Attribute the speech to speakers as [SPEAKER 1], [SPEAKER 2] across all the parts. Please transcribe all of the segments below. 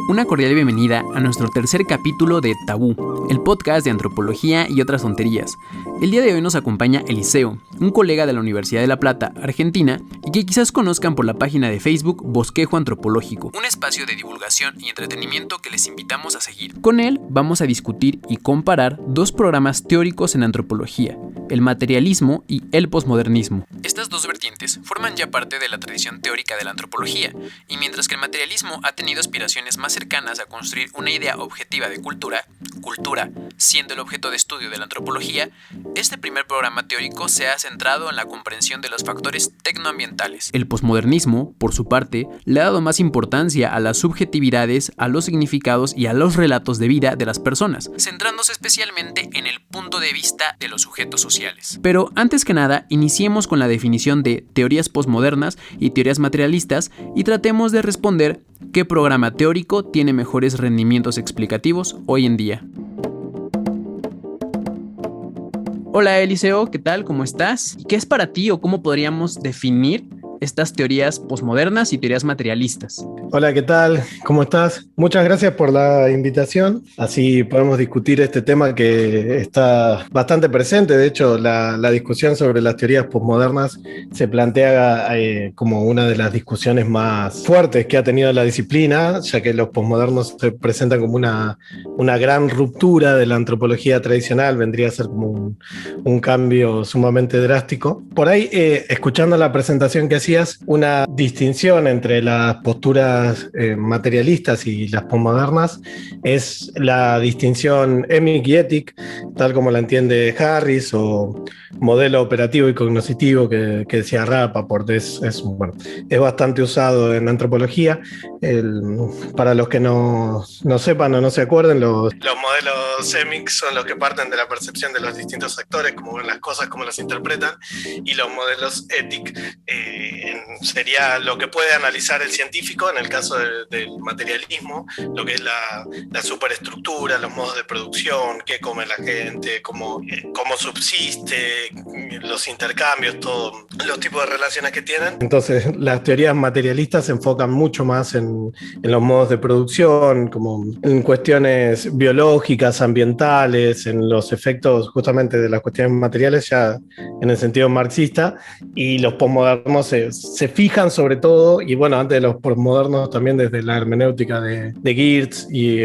[SPEAKER 1] Una cordial bienvenida a nuestro tercer capítulo de Tabú, el podcast de antropología y otras tonterías. El día de hoy nos acompaña Eliseo, un colega de la Universidad de La Plata, Argentina, y que quizás conozcan por la página de Facebook Bosquejo Antropológico, un espacio de divulgación y entretenimiento que les invitamos a seguir. Con él vamos a discutir y comparar dos programas teóricos en antropología, el materialismo y el posmodernismo. Estas dos vertientes forman ya parte de la tradición teórica de la antropología, y mientras que el materialismo ha tenido aspiraciones más cercanas a construir una idea objetiva de cultura siendo el objeto de estudio de la antropología, este primer programa teórico se ha centrado en la comprensión de los factores tecnoambientales. El posmodernismo, por su parte, le ha dado más importancia a las subjetividades, a los significados y a los relatos de vida de las personas, centrándose especialmente en el punto de vista de los sujetos sociales. Pero antes que nada, iniciemos con la definición de teorías posmodernas y teorías materialistas y tratemos de responder qué programa teórico tiene mejores rendimientos explicativos hoy en día. Hola Eliseo, ¿qué tal? ¿Cómo estás? ¿Qué es para ti o cómo podríamos definir estas teorías posmodernas y teorías materialistas?
[SPEAKER 2] Hola, ¿qué tal? ¿Cómo estás? Muchas gracias por la invitación. Así podemos discutir este tema que está bastante presente. De hecho, la discusión sobre las teorías posmodernas se plantea como una de las discusiones más fuertes que ha tenido la disciplina, ya que los posmodernos se presentan como una gran ruptura de la antropología tradicional, vendría a ser como un cambio sumamente drástico. Por ahí, escuchando la presentación que hacías, una distinción entre las posturas materialistas y las posmodernas es la distinción EMIC y ETIC, tal como la entiende Harris, o modelo operativo y cognoscitivo que decía Rappaport. Es bastante usado en antropología. Para los que no sepan o no se acuerden, los modelos EMIC son los que parten de la percepción de los distintos actores, cómo ven las cosas, cómo las interpretan, y los modelos ETIC sería lo que puede analizar el científico. En el caso del materialismo, lo que es la superestructura, los modos de producción, qué come la gente, cómo subsiste, los intercambios, todos los tipos de relaciones que tienen. Entonces, las teorías materialistas se enfocan mucho más en los modos de producción, como en cuestiones biológicas, ambientales, en los efectos justamente de las cuestiones materiales, ya en el sentido marxista, y los posmodernos se fijan sobre todo, y bueno, antes de los posmodernos también desde la hermenéutica de Geertz y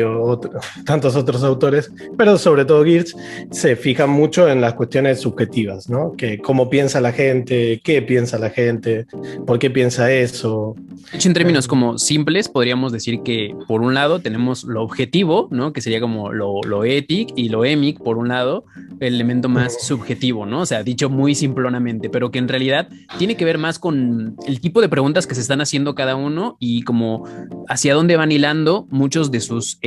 [SPEAKER 2] tantos otros autores, pero sobre todo Geertz, se fijan mucho en las cuestiones subjetivas, ¿no? Que cómo piensa la gente, qué piensa la gente, por qué piensa eso.
[SPEAKER 1] De hecho, en términos como simples, podríamos decir que por un lado tenemos lo objetivo, ¿no? Que sería como lo étic, y lo emic, por un lado, el elemento más subjetivo, ¿no? O sea, dicho muy simplonamente, pero que en realidad tiene que ver más con el tipo de preguntas que se están haciendo cada uno y como hacia dónde van hilando muchos de sus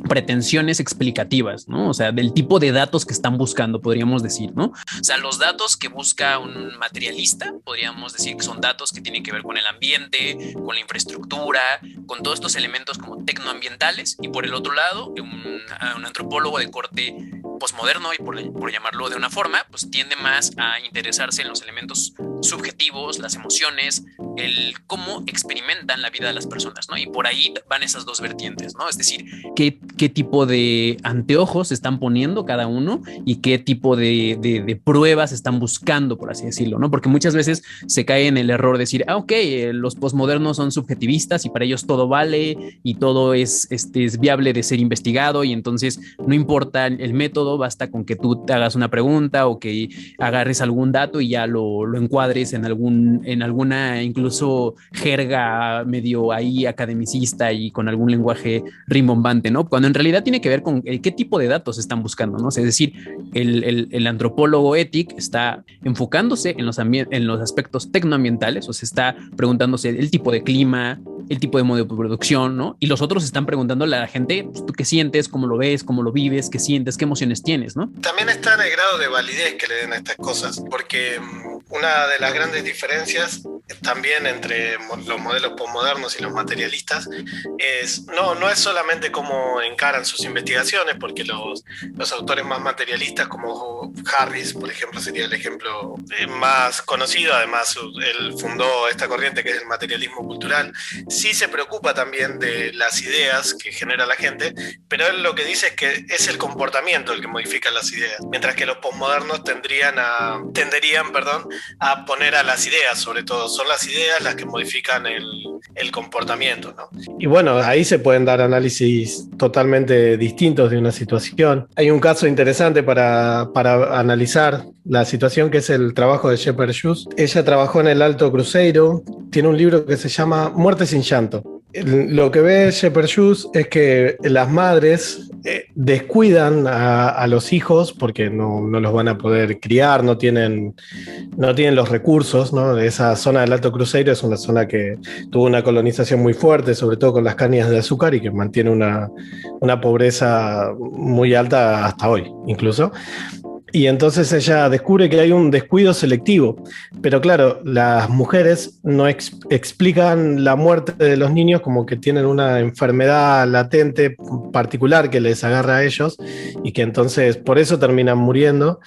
[SPEAKER 1] pretensiones explicativas, ¿no? O sea, del tipo de datos que están buscando, podríamos decir, ¿no? O sea, los datos que busca un materialista, podríamos decir que son datos que tienen que ver con el ambiente, con la infraestructura, con todos estos elementos como tecnoambientales, y por el otro lado, un antropólogo de corte posmoderno, y por llamarlo de una forma, pues tiende más a interesarse en los elementos subjetivos, las emociones, el cómo experimentan la vida de las personas, ¿no? Y por ahí van esas dos vertientes, ¿no? Es decir, qué tipo de anteojos están poniendo cada uno y qué tipo de pruebas están buscando, por así decirlo, ¿no? Porque muchas veces se cae en el error de decir, los posmodernos son subjetivistas y para ellos todo vale y todo es viable de ser investigado, y entonces no importa el método, basta con que tú te hagas una pregunta o que agarres algún dato y ya lo encuadres en alguna incluso jerga medio ahí academicista y con algún lenguaje rimbombante, ¿no? Cuando en realidad tiene que ver con qué tipo de datos están buscando, ¿no? O sea, es decir, el antropólogo ético está enfocándose en los aspectos tecnoambientales, o sea, está preguntándose el tipo de clima, el tipo de modo de producción, ¿no? Y los otros están preguntándole a la gente, pues, ¿tú qué sientes? ¿Cómo lo ves? ¿Cómo lo vives? ¿Qué sientes? ¿Qué emociones tienes, no?
[SPEAKER 2] También está en el grado de validez que le den a estas cosas, porque una de las grandes diferencias también entre los modelos posmodernos y los materialistas no es solamente cómo encaran sus investigaciones, porque los autores más materialistas como Harris, por ejemplo, sería el ejemplo más conocido. Además, él fundó esta corriente que es el materialismo cultural. Sí se preocupa también de las ideas que genera la gente, pero él lo que dice es que es el comportamiento el que modifica las ideas, mientras que los posmodernos tenderían a poner a las ideas, sobre todo. Son las ideas las que modifican el comportamiento, ¿no? Y bueno, ahí se pueden dar análisis totalmente distintos de una situación. Hay un caso interesante para analizar la situación, que es el trabajo de Shepherd Hughes. Ella trabajó en el Alto Cruzeiro, tiene un libro que se llama Muerte sin llanto. Lo que ve Shepherd Hughes es que las madres descuidan a los hijos porque no los van a poder criar, no tienen los recursos, ¿no? Esa zona del Alto Cruzeiro es una zona que tuvo una colonización muy fuerte, sobre todo con las cañas de azúcar, y que mantiene una pobreza muy alta hasta hoy, incluso. Y entonces ella descubre que hay un descuido selectivo. Pero claro, las mujeres no explican la muerte de los niños como que tienen una enfermedad latente particular que les agarra a ellos y que entonces por eso terminan muriendo.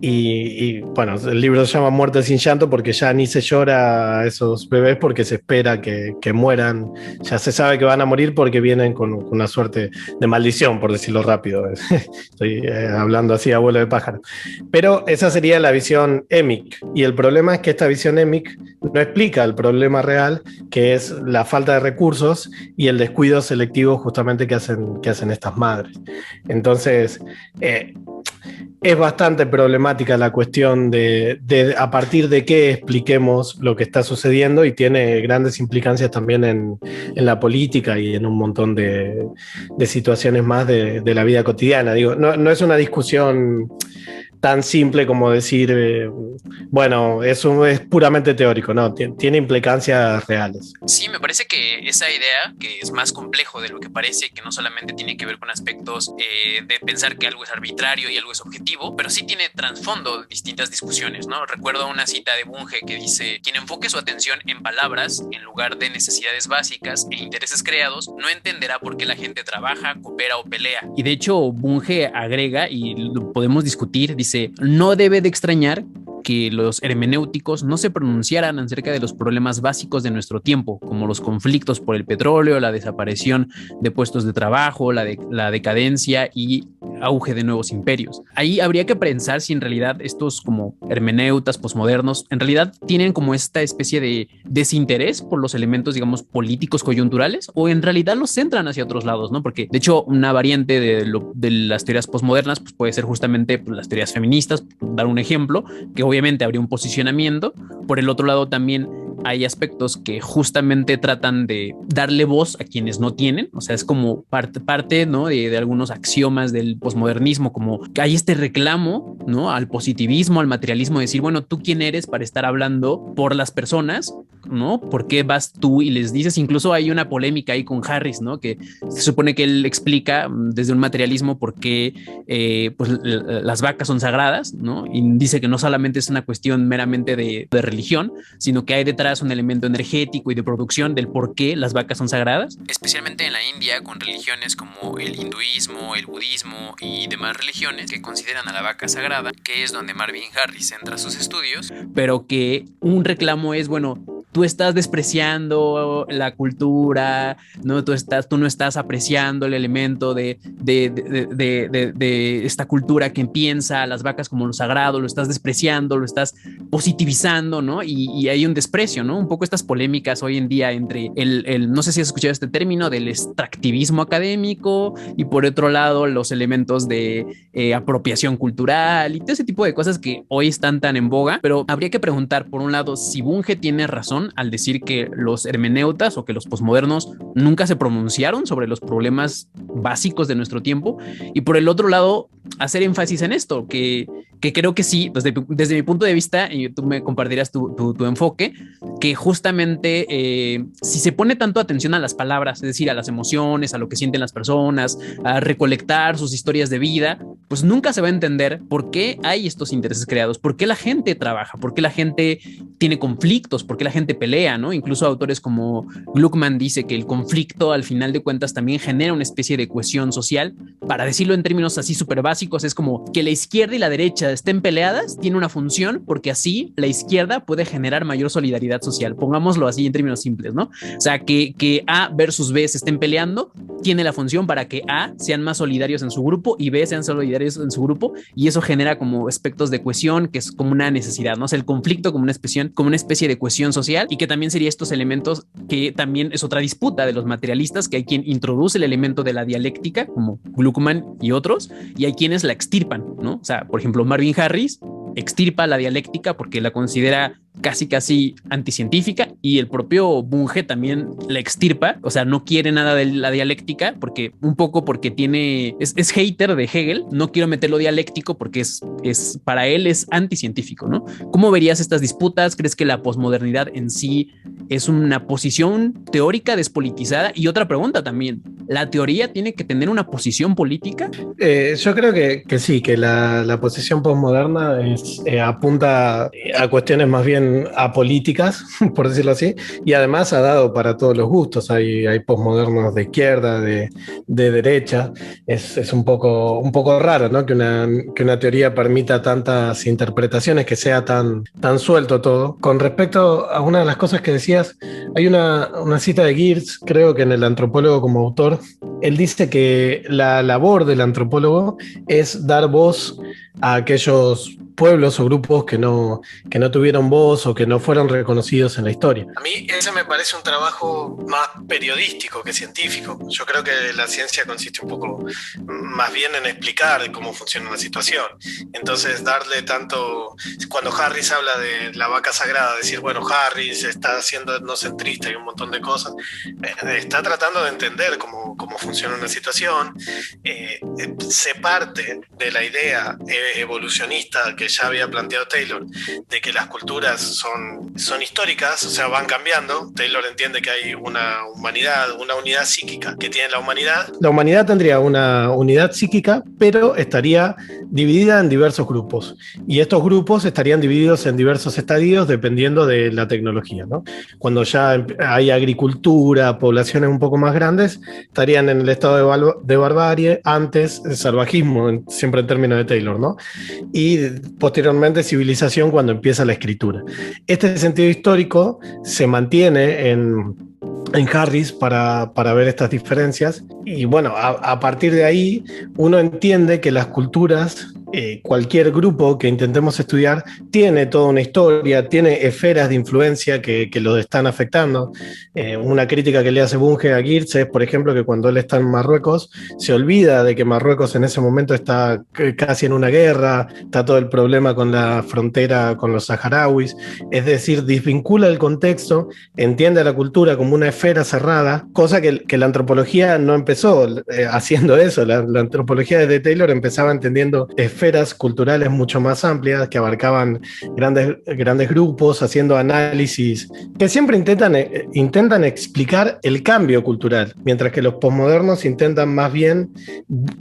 [SPEAKER 2] Y bueno, el libro se llama Muerte sin llanto porque ya ni se llora a esos bebés porque se espera que mueran. Ya se sabe que van a morir porque vienen con una suerte de maldición, por decirlo rápido. Estoy hablando así, abuelo de pájaro. Pero esa sería la visión EMIC. Y el problema es que esta visión EMIC no explica el problema real, que es la falta de recursos y el descuido selectivo justamente que hacen estas madres. Entonces, es bastante problemática la cuestión de a partir de qué expliquemos lo que está sucediendo, y tiene grandes implicancias también en la política y en un montón de situaciones más de la vida cotidiana. Digo, no es una discusión tan simple como decir, bueno, eso es puramente teórico, no, tiene implicancias reales.
[SPEAKER 1] Sí, me parece que esa idea, que es más complejo de lo que parece, que no solamente tiene que ver con aspectos de pensar que algo es arbitrario y algo es objetivo, pero sí tiene trasfondo distintas discusiones, ¿no? Recuerdo una cita de Bunge que dice: quien enfoque su atención en palabras en lugar de necesidades básicas e intereses creados, no entenderá por qué la gente trabaja, coopera o pelea. Y de hecho, Bunge agrega, y lo podemos discutir, dice: no debe de extrañar que los hermenéuticos no se pronunciaran acerca de los problemas básicos de nuestro tiempo, como los conflictos por el petróleo, la desaparición de puestos de trabajo, la decadencia y auge de nuevos imperios. Ahí habría que pensar si en realidad estos como hermeneutas posmodernos en realidad tienen como esta especie de desinterés por los elementos, digamos, políticos coyunturales, o en realidad los centran hacia otros lados, ¿no? Porque de hecho una variante de las teorías posmodernas pues puede ser justamente pues, las teorías feministas, por dar un ejemplo, que obviamente habría un posicionamiento. Por el otro lado también hay aspectos que justamente tratan de darle voz a quienes no tienen, o sea, es como parte ¿no? de algunos axiomas del posmodernismo, como que hay este reclamo, ¿no? Al positivismo, al materialismo, decir, bueno, ¿tú quién eres para estar hablando por las personas? ¿No? ¿Por qué vas tú y les dices? Incluso hay una polémica ahí con Harris, ¿no? Que se supone que él explica desde un materialismo por qué pues, las vacas son sagradas, ¿no? Y dice que no solamente es una cuestión meramente de religión, sino que hay detrás un elemento energético y de producción del por qué las vacas son sagradas. Especialmente en la India, con religiones como el hinduismo, el budismo y demás religiones que consideran a la vaca sagrada, que es donde Marvin Harris centra sus estudios, pero que un reclamo es, bueno, tú estás despreciando la cultura, ¿no? Tú no estás apreciando el elemento de esta cultura que piensa a las vacas como lo sagrado, lo estás despreciando, lo estás positivizando, ¿no? Y hay un desprecio, ¿no? Un poco estas polémicas hoy en día entre no sé si has escuchado este término del extractivismo académico y por otro lado los elementos de apropiación cultural y todo ese tipo de cosas que hoy están tan en boga, pero habría que preguntar, por un lado, si Bunge tiene razón al decir que los hermeneutas o que los posmodernos nunca se pronunciaron sobre los problemas básicos de nuestro tiempo, y por el otro lado hacer énfasis en esto, que creo que sí, desde mi punto de vista, y tú me compartirás tu enfoque, que justamente si se pone tanto atención a las palabras, es decir, a las emociones, a lo que sienten las personas, a recolectar sus historias de vida, pues nunca se va a entender por qué hay estos intereses creados, por qué la gente trabaja, por qué la gente tiene conflictos, por qué la gente pelea, ¿no? Incluso autores como Gluckman dice que el conflicto al final de cuentas también genera una especie de cohesión social. Para decirlo en términos así súper básicos, es como que la izquierda y la derecha estén peleadas, tiene una función, porque así la izquierda puede generar mayor solidaridad social. Pongámoslo así en términos simples, ¿no? O sea, que A versus B se estén peleando, tiene la función para que A sean más solidarios en su grupo y B sean solidarios en su grupo, y eso genera como aspectos de cohesión, que es como una necesidad, ¿no? O sea, el conflicto como una especie de cohesión social, y que también sería estos elementos que también es otra disputa de los materialistas, que hay quien introduce el elemento de la dialéctica, como Gluckman y otros, y hay quienes la extirpan, ¿no? O sea, por ejemplo, Marvin Harris extirpa la dialéctica porque la considera casi anticientífica, y el propio Bunge también la extirpa, o sea, no quiere nada de la dialéctica, porque un poco porque es hater de Hegel, no quiero meterlo dialéctico porque es para él es anticientífico, ¿no? ¿Cómo verías estas disputas? ¿Crees que la posmodernidad en sí es una posición teórica despolitizada? Y otra pregunta también, ¿la teoría tiene que tener una posición política?
[SPEAKER 2] Yo creo que sí, que la posición posmoderna apunta a cuestiones más bien apolíticas, por decirlo así, y además ha dado para todos los gustos. Hay posmodernos de izquierda, de derecha. Es un poco raro, ¿no? Que una teoría permita tantas interpretaciones, que sea tan suelto todo. Con respecto a una de las cosas que decías, hay una cita de Geertz, creo que en El antropólogo como autor, él dice que la labor del antropólogo es dar voz a aquellos pueblos o grupos que no tuvieron voz o que no fueron reconocidos en la historia. A mí ese me parece un trabajo más periodístico que científico. Yo creo que la ciencia consiste un poco más bien en explicar cómo funciona una situación. Entonces, darle tanto... Cuando Harris habla de la vaca sagrada, decir, bueno, Harris está siendo etnocentrista y un montón de cosas, está tratando de entender cómo funciona una situación. Se parte de la idea evolucionista que ya había planteado Taylor, de que las culturas son históricas, o sea, van cambiando. Taylor entiende que hay una humanidad, una unidad psíquica que tiene la humanidad. La humanidad tendría una unidad psíquica, pero estaría dividida en diversos grupos. Y estos grupos estarían divididos en diversos estadios dependiendo de la tecnología, ¿no? Cuando ya hay agricultura, poblaciones un poco más grandes, estarían en el estado de barbarie, antes el salvajismo, siempre en términos de Taylor, ¿no? Y posteriormente civilización cuando empieza la escritura. Este sentido histórico se mantiene en Harris para ver estas diferencias, y bueno, a partir de ahí uno entiende que las culturas, cualquier grupo que intentemos estudiar, tiene toda una historia, tiene esferas de influencia que lo están afectando. Una crítica que le hace Bunge a Geertz es, por ejemplo, que cuando él está en Marruecos, se olvida de que Marruecos en ese momento está casi en una guerra, está todo el problema con la frontera con los saharauis, es decir, desvincula el contexto, entiende a la cultura como una esfera cerrada, cosa que la antropología no empezó haciendo eso. La antropología de Taylor empezaba entendiendo esferas culturales mucho más amplias que abarcaban grandes grupos, haciendo análisis que siempre intentan explicar el cambio cultural, mientras que los posmodernos intentan más bien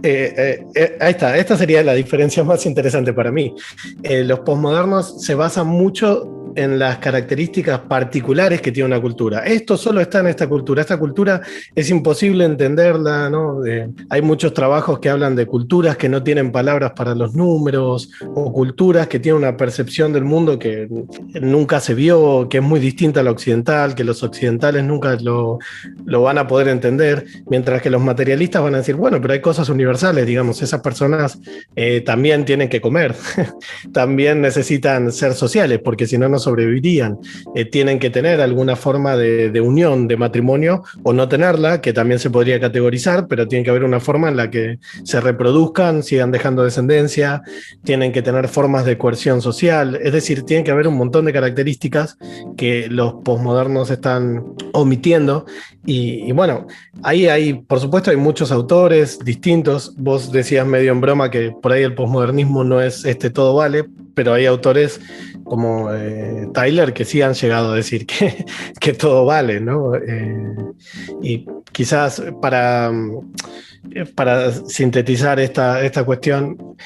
[SPEAKER 2] ahí está, esta sería la diferencia más interesante para mí. Los posmodernos se basan mucho en las características particulares que tiene una cultura. Esto solo está en esta cultura es imposible entenderla, ¿no? Hay muchos trabajos que hablan de culturas que no tienen palabras para los números, o culturas que tienen una percepción del mundo que nunca se vio, que es muy distinta a la occidental, que los occidentales nunca lo van a poder entender, mientras que los materialistas van a decir, bueno, pero hay cosas universales, digamos, esas personas también tienen que comer, también necesitan ser sociales, porque si no, no sobrevivirían. Tienen que tener alguna forma de unión, de matrimonio, o no tenerla, que también se podría categorizar, pero tiene que haber una forma en la que se reproduzcan, sigan dejando descendencia, tienen que tener formas de coerción social, es decir, tiene que haber un montón de características que los posmodernos están omitiendo. Y bueno, ahí por supuesto hay muchos autores distintos. Vos decías medio en broma que por ahí el posmodernismo no es todo vale, pero hay autores Tyler, que sí han llegado a decir que todo vale, ¿no? Y quizás para sintetizar esta cuestión,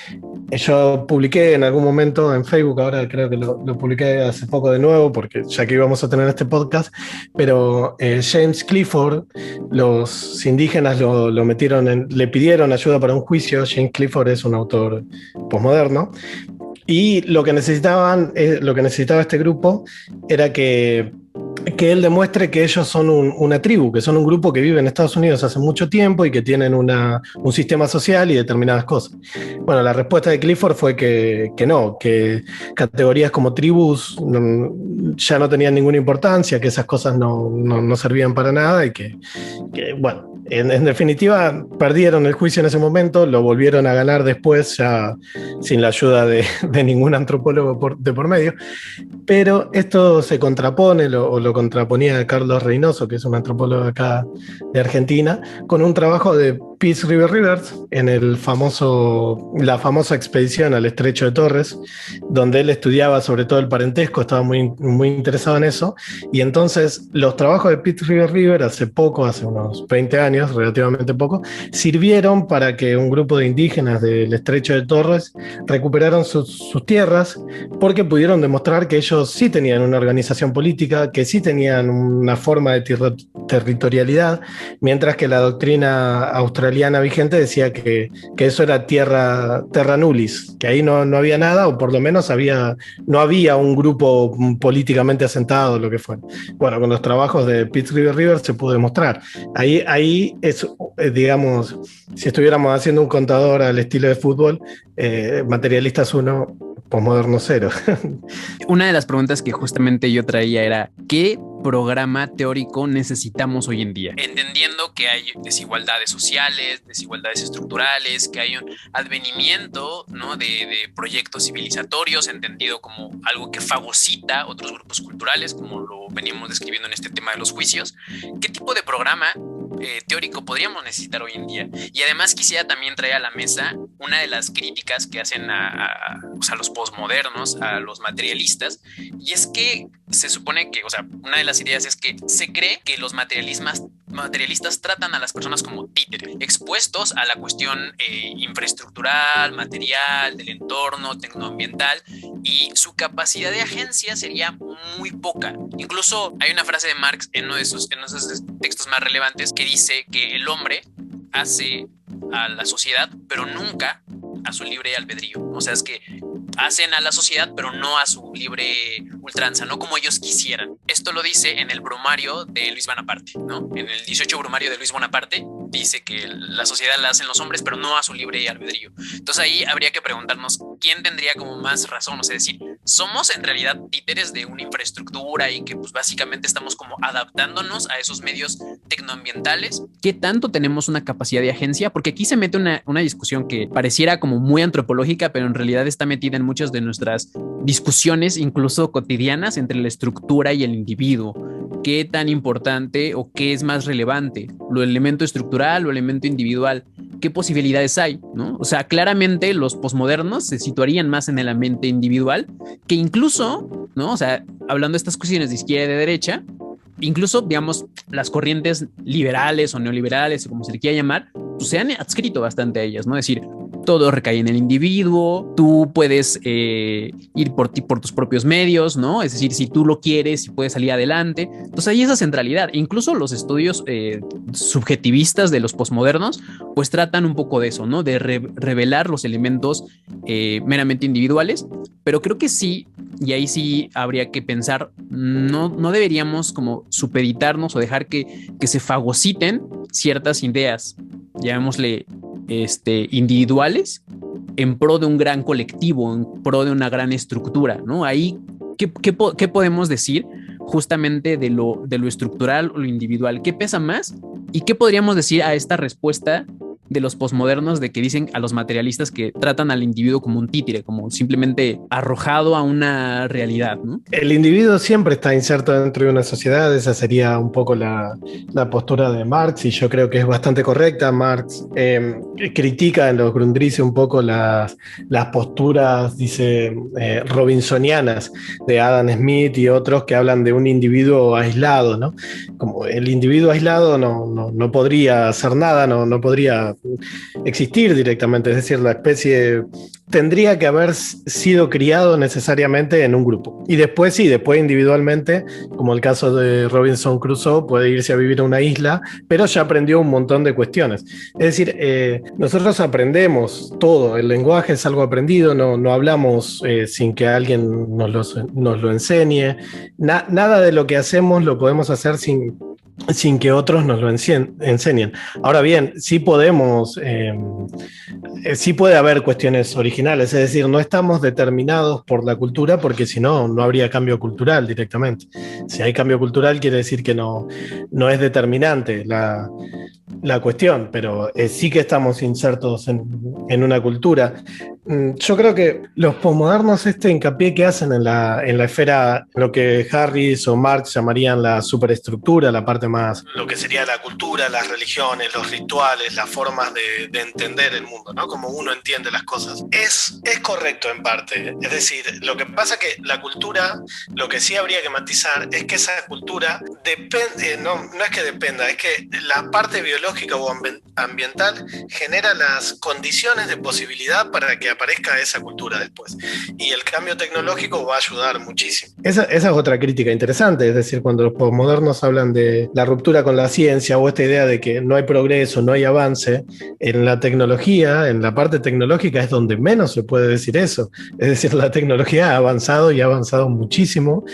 [SPEAKER 2] yo publiqué en algún momento en Facebook, ahora creo que lo publiqué hace poco de nuevo, porque ya que íbamos a tener este podcast, pero James Clifford, los indígenas lo metieron le pidieron ayuda para un juicio. James Clifford es un autor posmoderno, y lo que necesitaba este grupo era que él demuestre que ellos son una tribu, que son un grupo que vive en Estados Unidos hace mucho tiempo y que tienen un sistema social y determinadas cosas. Bueno, la respuesta de Clifford fue que no, que categorías como tribus ya no tenían ninguna importancia, que esas cosas no servían para nada y que bueno, en definitiva perdieron el juicio en ese momento, lo volvieron a ganar después, ya sin la ayuda de ningún antropólogo de por medio. Pero esto se contrapone, lo contraponía Carlos Reynoso, que es un antropólogo acá de Argentina, con un trabajo de Peace River Rivers en la famosa expedición al Estrecho de Torres, donde él estudiaba sobre todo el parentesco, estaba muy, muy interesado en eso. Y entonces los trabajos de Peace River Rivers hace unos 20 años, relativamente poco, sirvieron para que un grupo de indígenas del Estrecho de Torres recuperaron sus tierras, porque pudieron demostrar que ellos sí tenían una organización política, que sí tenían una forma de territorialidad, mientras que la doctrina australiana vigente decía que eso era terra nullius, que ahí no había nada, o por lo menos no había un grupo políticamente asentado, lo que fuera. Bueno, con los trabajos de Peace River Rivers se pudo demostrar. Ahí es, digamos, si estuviéramos haciendo un contador al estilo de fútbol, materialistas 1, posmoderno 0.
[SPEAKER 1] Una de las preguntas que justamente yo traía era, ¿qué programa teórico necesitamos hoy en día? Entendiendo que hay desigualdades sociales, desigualdades estructurales, que hay un advenimiento, ¿no?, de proyectos civilizatorios, entendido como algo que fagocita otros grupos culturales, como lo venimos describiendo en este tema de los juicios. ¿Qué tipo de programa teórico podríamos necesitar hoy en día? Y además quisiera también traer a la mesa una de las críticas que hacen a los posmodernos, a los materialistas, y es que se supone que, una de las ideas es que se cree que los materialistas tratan a las personas como títeres, expuestos a la cuestión infraestructural, material, del entorno, tecnoambiental, y su capacidad de agencia sería muy poca. Incluso hay una frase de Marx en uno de esos textos más relevantes que dice que el hombre hace a la sociedad, pero nunca a su libre albedrío. O sea, es que hacen a la sociedad, pero no a su libre ultranza, no como ellos quisieran. Esto lo dice en el Brumario de Luis Bonaparte, ¿no? En el 18 Brumario de Luis Bonaparte dice que la sociedad la hacen los hombres, pero no a su libre albedrío. Entonces ahí habría que preguntarnos quién tendría como más razón, o sea, decir, ¿somos en realidad títeres de una infraestructura y que pues básicamente estamos como adaptándonos a esos medios tecnoambientales? ¿Qué tanto tenemos una capacidad de agencia? Porque aquí se mete una discusión que pareciera como muy antropológica, pero en realidad está metida en muchas de nuestras discusiones, incluso cotidianas, entre la estructura y el individuo. ¿Qué tan importante o qué es más relevante? ¿Lo elemento estructural o el elemento individual? ¿Qué posibilidades hay, ¿no? O sea, claramente los posmodernos se situarían más en el ambiente individual, que incluso, ¿no? O sea, hablando de estas cuestiones de izquierda y de derecha, incluso, digamos, las corrientes liberales o neoliberales, o como se le quiera llamar, pues se han adscrito bastante a ellas, ¿no? Es decir, todo recae en el individuo, tú puedes ir por tus propios medios, ¿no? Es decir, si tú lo quieres, si puedes salir adelante. Entonces hay esa centralidad. Incluso los estudios subjetivistas de los posmodernos, pues tratan un poco de eso, ¿no? De revelar los elementos meramente individuales, pero creo que sí, y ahí sí habría que pensar, no deberíamos como supeditarnos o dejar que se fagociten ciertas ideas, llamémosle individuales, en pro de un gran colectivo, en pro de una gran estructura, ¿no? Ahí, ¿qué podemos decir justamente de lo estructural o lo individual? ¿Qué pesa más? ¿Y qué podríamos decir a esta respuesta de los posmodernos, de que dicen a los materialistas que tratan al individuo como un títere, como simplemente arrojado a una realidad, ¿no?
[SPEAKER 2] El individuo siempre está inserto dentro de una sociedad, esa sería un poco la postura de Marx, y yo creo que es bastante correcta. Marx critica en los Grundrisse un poco las posturas, dice, robinsonianas de Adam Smith y otros que hablan de un individuo aislado, ¿no? Como el individuo aislado no podría hacer nada, no podría existir directamente, es decir, la especie tendría que haber sido criado necesariamente en un grupo. Y después sí, después individualmente, como el caso de Robinson Crusoe, puede irse a vivir a una isla, pero ya aprendió un montón de cuestiones. Es decir, nosotros aprendemos todo, el lenguaje es algo aprendido, no hablamos sin que alguien nos lo enseñe. Nada de lo que hacemos lo podemos hacer sin que otros nos lo enseñen. Ahora bien, sí podemos, sí puede haber cuestiones originales, es decir, no estamos determinados por la cultura porque si no, no habría cambio cultural directamente. Si hay cambio cultural quiere decir que no es determinante la cuestión, pero sí que estamos insertos en una cultura. Yo creo que los posmodernos hincapié que hacen en la esfera, lo que Harris o Marx llamarían la superestructura, la parte más, lo que sería la cultura, las religiones, los rituales, las formas de entender el mundo, ¿no? Como uno entiende las cosas. Es correcto en parte, es decir, lo que pasa que la cultura, lo que sí habría que matizar es que esa cultura depende, no es que dependa, es que la parte biológica o ambiental genera las condiciones de posibilidad para que aparezca esa cultura después. Y el cambio tecnológico va a ayudar muchísimo. Esa es otra crítica interesante, es decir, cuando los posmodernos hablan de la ruptura con la ciencia o esta idea de que no hay progreso, no hay avance, en la tecnología, en la parte tecnológica es donde menos se puede decir eso. Es decir, la tecnología ha avanzado y ha avanzado muchísimo,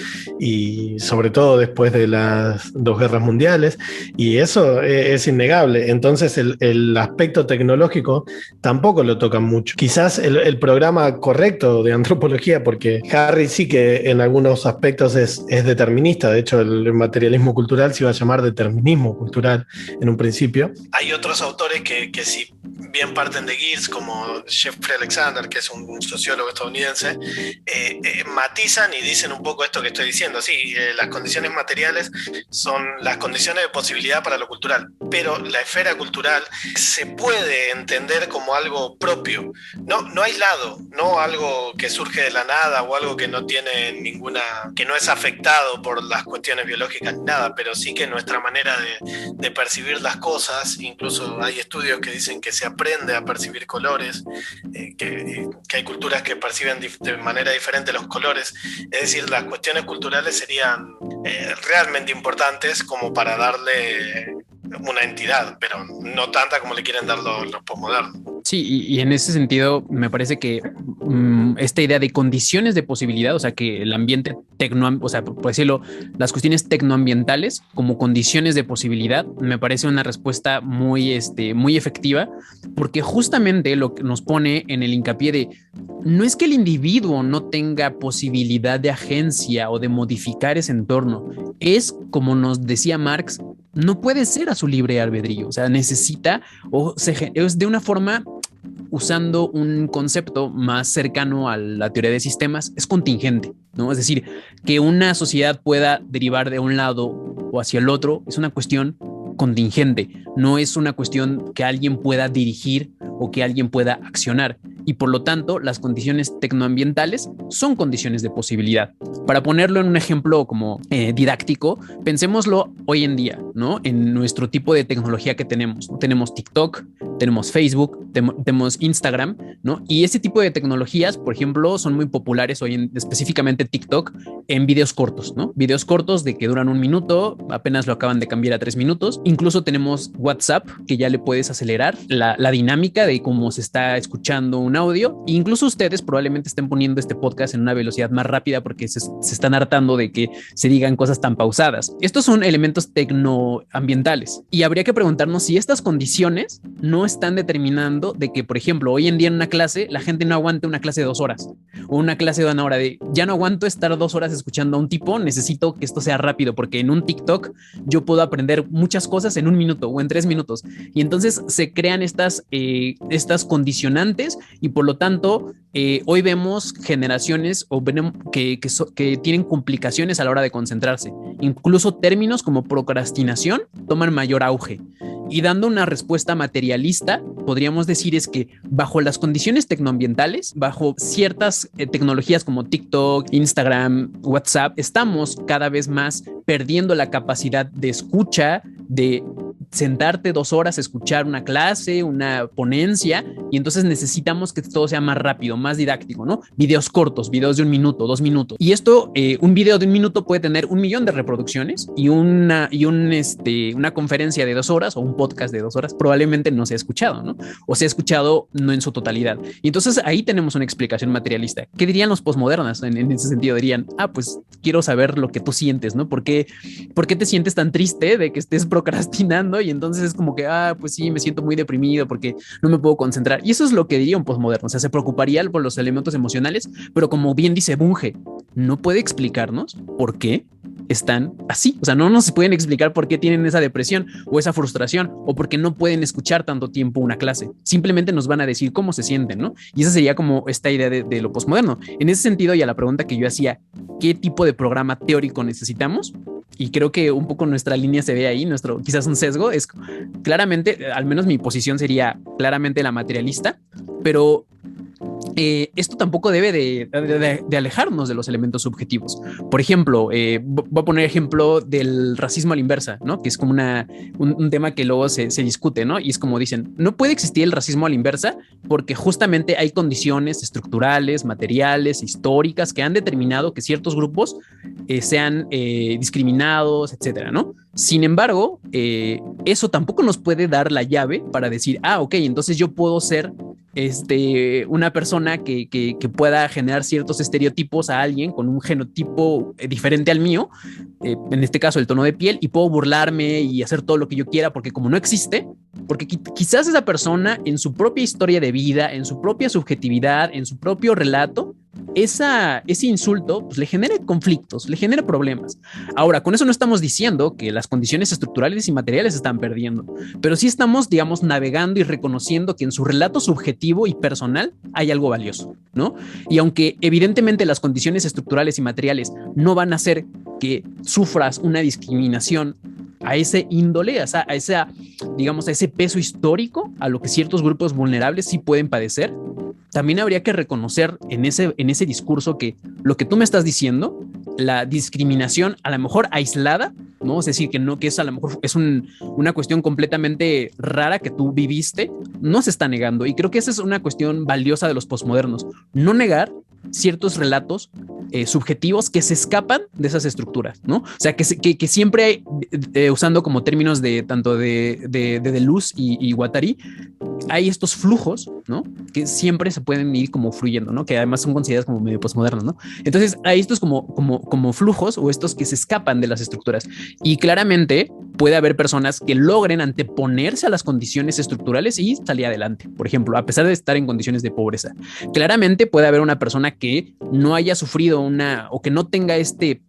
[SPEAKER 2] y sobre todo después de las 2 guerras mundiales, y eso es innegable. Entonces el aspecto tecnológico tampoco lo tocan mucho. Quizás el programa correcto de antropología, porque Harry sí que en algunos aspectos es determinista, de hecho el materialismo cultural se iba a llamar determinismo cultural en un principio. Hay otros autores que sí bien parten de Geertz, como Jeffrey Alexander, que es un sociólogo estadounidense, matizan y dicen un poco esto que estoy diciendo. Sí, las condiciones materiales son las condiciones de posibilidad para lo cultural, pero la esfera cultural se puede entender como algo propio, no aislado, no algo que surge de la nada o algo que no tiene que no es afectado por las cuestiones biológicas ni nada, pero sí que nuestra manera de percibir las cosas, incluso hay estudios que dicen que se aprende a percibir colores, que hay culturas que perciben de manera diferente los colores, es decir, las cuestiones culturales serían realmente importantes como para darle una entidad, pero no tanta como le quieren dar los posmodernos.
[SPEAKER 1] Sí, y en ese sentido me parece que esta idea de condiciones de posibilidad, o sea, que el ambiente o sea, por decirlo, las cuestiones tecnoambientales como condiciones de posibilidad, me parece una respuesta muy efectiva, porque justamente lo que nos pone en el hincapié de no es que el individuo no tenga posibilidad de agencia o de modificar ese entorno, es como nos decía Marx, no puede ser a su libre albedrío, o sea, necesita es de una forma, usando un concepto más cercano a la teoría de sistemas, es contingente, ¿no? Es decir, que una sociedad pueda derivar de un lado o hacia el otro es una cuestión contingente, no es una cuestión que alguien pueda dirigir o que alguien pueda accionar. Y por lo tanto, las condiciones tecnoambientales son condiciones de posibilidad. Para ponerlo en un ejemplo como didáctico, pensémoslo hoy en día, ¿no? En nuestro tipo de tecnología que tenemos. Tenemos TikTok, tenemos Facebook, tenemos Instagram, ¿no? Y este tipo de tecnologías, por ejemplo, son muy populares hoy específicamente TikTok, en videos cortos, ¿no? Videos cortos de que duran 1 minuto, apenas lo acaban de cambiar a 3 minutos. Incluso tenemos WhatsApp, que ya le puedes acelerar la dinámica de cómo se está escuchando un audio. Incluso ustedes probablemente estén poniendo este podcast en una velocidad más rápida porque se están hartando de que se digan cosas tan pausadas. Estos son elementos tecnoambientales y habría que preguntarnos si estas condiciones no están determinando de que, por ejemplo, hoy en día en una clase, la gente no aguante una clase de 2 horas o una clase de 1 hora de ya no aguanto estar 2 horas escuchando a un tipo, necesito que esto sea rápido porque en un TikTok yo puedo aprender muchas cosas en 1 minuto o en 3 minutos. Y entonces se crean estas condicionantes y por lo tanto hoy vemos generaciones que tienen complicaciones a la hora de concentrarse. Incluso términos como procrastinación toman mayor auge. Y dando una respuesta materialista, podríamos decir es que bajo las condiciones tecnoambientales, bajo ciertas tecnologías como TikTok, Instagram, WhatsApp, estamos cada vez más perdiendo la capacidad de escucha, de sentarte 2 horas a escuchar una clase, una ponencia, y entonces necesitamos que todo sea más rápido, más didáctico, ¿no? Videos cortos, videos de 1 minuto, 2 minutos. Y esto, un video de 1 minuto puede tener 1 millón de reproducciones y una conferencia de 2 horas o un podcast de 2 horas probablemente no se ha escuchado, ¿no? O se ha escuchado no en su totalidad. Y entonces ahí tenemos una explicación materialista. ¿Qué dirían los postmodernas en ese sentido? Dirían, pues quiero saber lo que tú sientes, ¿no? ¿Por qué te sientes tan triste de que estés procrastinando? Y entonces es como que, pues sí, me siento muy deprimido porque no me puedo concentrar. Y eso es lo que diría un postmoderno. O sea, se preocuparía por los elementos emocionales, pero como bien dice Bunge, no puede explicarnos por qué están así. O sea, no nos pueden explicar por qué tienen esa depresión o esa frustración o por qué no pueden escuchar tanto tiempo una clase. Simplemente nos van a decir cómo se sienten, ¿no? Y esa sería como esta idea de lo postmoderno. En ese sentido, y a la pregunta que yo hacía, ¿qué tipo de programa teórico necesitamos? Y creo que un poco nuestra línea se ve ahí, quizás un sesgo, es claramente, al menos mi posición sería claramente la materialista, pero esto tampoco debe de alejarnos de los elementos subjetivos. Por ejemplo, voy a poner ejemplo del racismo a la inversa, ¿no? Que es como un tema que luego se discute, ¿no? Y es como dicen, no puede existir el racismo a la inversa porque justamente hay condiciones estructurales, materiales, históricas que han determinado que ciertos grupos sean discriminados, etcétera, ¿no? Sin embargo, eso tampoco nos puede dar la llave para decir, ok, entonces yo puedo ser una persona que pueda generar ciertos estereotipos a alguien con un genotipo diferente al mío, en este caso el tono de piel, y puedo burlarme y hacer todo lo que yo quiera porque como no existe, porque quizás esa persona en su propia historia de vida, en su propia subjetividad, en su propio relato, ese insulto pues, le genera conflictos, le genera problemas. Ahora, con eso no estamos diciendo que las condiciones estructurales y materiales se están perdiendo, pero sí estamos, digamos, navegando y reconociendo que en su relato subjetivo y personal hay algo valioso, ¿no? Y aunque evidentemente las condiciones estructurales y materiales no van a hacer que sufras una discriminación a ese índole, a ese peso histórico a lo que ciertos grupos vulnerables sí pueden padecer, también habría que reconocer en ese discurso que lo que tú me estás diciendo, la discriminación a lo mejor aislada, ¿no? Es decir, que es a lo mejor es una cuestión completamente rara que tú viviste, no se está negando. Y creo que esa es una cuestión valiosa de los postmodernos, no negar ciertos relatos subjetivos que se escapan de esas estructuras, ¿no? O sea, que siempre hay, usando como términos de tanto de Deleuze y Guattari, hay estos flujos, ¿no? Que siempre se pueden ir como fluyendo, ¿no? Que además son considerados como medio postmodernos, ¿no? Entonces hay estos como flujos o estos que se escapan de las estructuras y claramente puede haber personas que logren anteponerse a las condiciones estructurales y salir adelante, por ejemplo, a pesar de estar en condiciones de pobreza. Claramente puede haber una persona que no haya sufrido o que no tenga este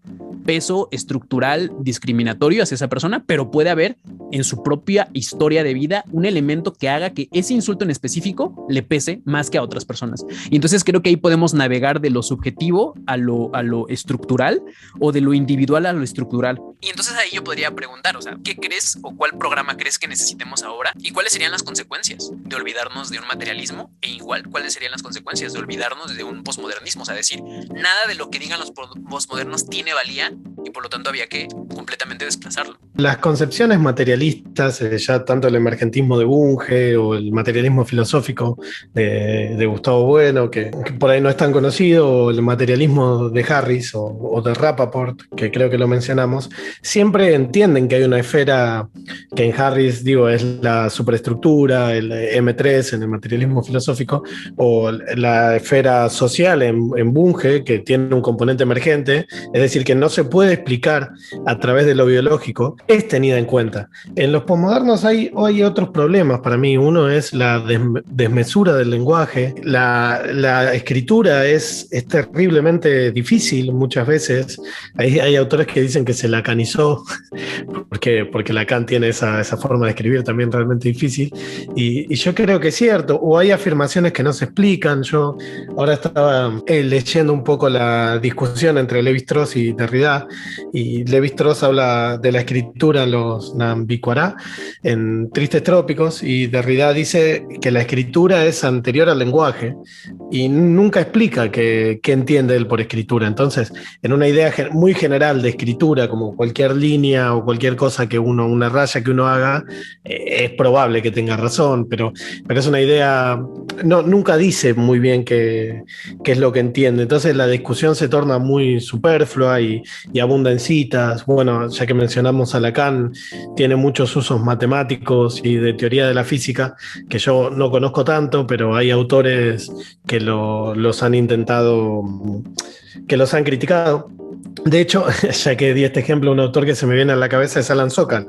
[SPEAKER 1] peso estructural discriminatorio hacia esa persona, pero puede haber en su propia historia de vida un elemento que haga que ese insulto en específico le pese más que a otras personas. Y entonces creo que ahí podemos navegar de lo subjetivo a lo estructural o de lo individual a lo estructural. Y entonces ahí yo podría preguntar, o sea, ¿qué crees o cuál programa crees que necesitemos ahora? ¿Y cuáles serían las consecuencias de olvidarnos de un materialismo? E igual, ¿cuáles serían las consecuencias de olvidarnos de un posmodernismo? O sea, decir, nada de lo que digan los posmodernos tiene valía y por lo tanto había que completamente desplazarlo.
[SPEAKER 2] Las concepciones materialistas, ya tanto el emergentismo de Bunge o el materialismo filosófico de Gustavo Bueno, que por ahí no es tan conocido, o el materialismo de Harris o de Rappaport, que creo que lo mencionamos, siempre entienden que hay una esfera que en Harris, es la superestructura, el M3 en el materialismo filosófico, o la esfera social en Bunge, que tiene un componente emergente, es decir, que no se puede explicar a través de lo biológico, es tenida en cuenta. En los posmodernos hay otros problemas para mí. Uno es la desmesura del lenguaje. La escritura es terriblemente difícil muchas veces. Hay autores que dicen que se lacanizó porque Lacan tiene esa forma de escribir también realmente difícil. Y yo creo que es cierto. O hay afirmaciones que no se explican. Yo ahora estaba leyendo un poco la discusión entre Lévi-Strauss y Derrida. Y Lévi-Strauss habla de la escritura en los Nambiquara, en Tristes Trópicos, y Derrida dice que la escritura es anterior al lenguaje y nunca explica qué entiende él por escritura. Entonces, en una idea muy general de escritura, como cualquier línea o cualquier cosa una raya que uno haga, es probable que tenga razón, pero es una idea, nunca dice muy bien qué es lo que entiende. Entonces la discusión se torna muy superflua y abunda en citas. Bueno, ya que mencionamos a Lacan, tiene muchos usos matemáticos y de teoría de la física que yo no conozco tanto, pero hay autores que los han intentado, que los han criticado. De hecho, ya que di este ejemplo, un autor que se me viene a la cabeza es Alan Sokal,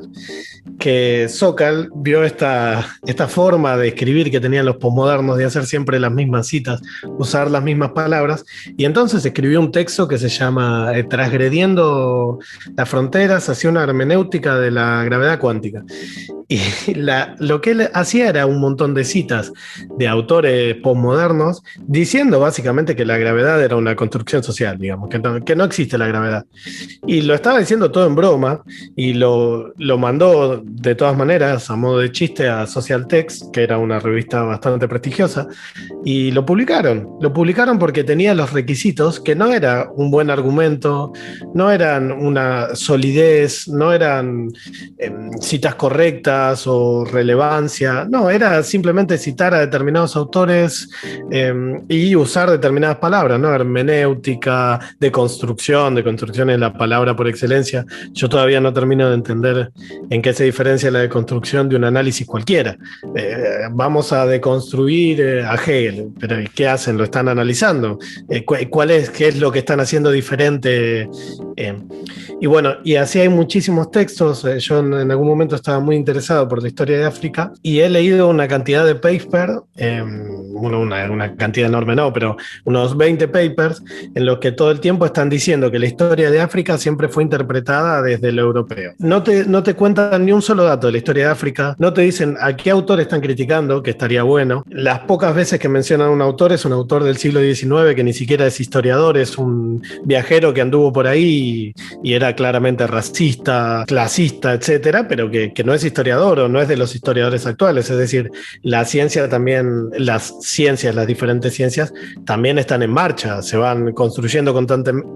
[SPEAKER 2] que Sokal vio esta forma de escribir que tenían los posmodernos de hacer siempre las mismas citas, usar las mismas palabras, y entonces escribió un texto que se llama Transgrediendo las fronteras hacia una hermenéutica de la gravedad cuántica. Y lo que él hacía era un montón de citas de autores posmodernos diciendo básicamente que la gravedad era una construcción social, digamos, que no existe la gravedad. Y lo estaba diciendo todo en broma y lo mandó de todas maneras a modo de chiste a Social Text, que era una revista bastante prestigiosa, y lo publicaron. Lo publicaron porque tenía los requisitos, que no era un buen argumento, no eran una solidez, no eran citas correctas o relevancia, no, era simplemente citar a determinados autores y usar determinadas palabras, ¿no? Hermenéutica, de construcción es la palabra por excelencia. Yo todavía no termino de entender en qué se diferencia la deconstrucción de un análisis cualquiera. Vamos a deconstruir a Hegel, pero ¿qué hacen? ¿Lo están analizando? ¿Qué es lo que están haciendo diferente? Y bueno, y así hay muchísimos textos. Yo en algún momento estaba muy interesado por la historia de África y he leído una cantidad de papers, una cantidad enorme no, pero unos 20 papers en los que todo el tiempo están diciendo que la historia de África siempre fue interpretada desde lo europeo. No te cuentan ni un solo dato de la historia de África, no te dicen a qué autor están criticando, que estaría bueno. Las pocas veces que mencionan a un autor es un autor del siglo XIX que ni siquiera es historiador, es un viajero que anduvo por ahí y era claramente racista, clasista, etcétera, pero que no es historiador o no es de los historiadores actuales. Es decir, la ciencia también, las diferentes ciencias también están en marcha, se van construyendo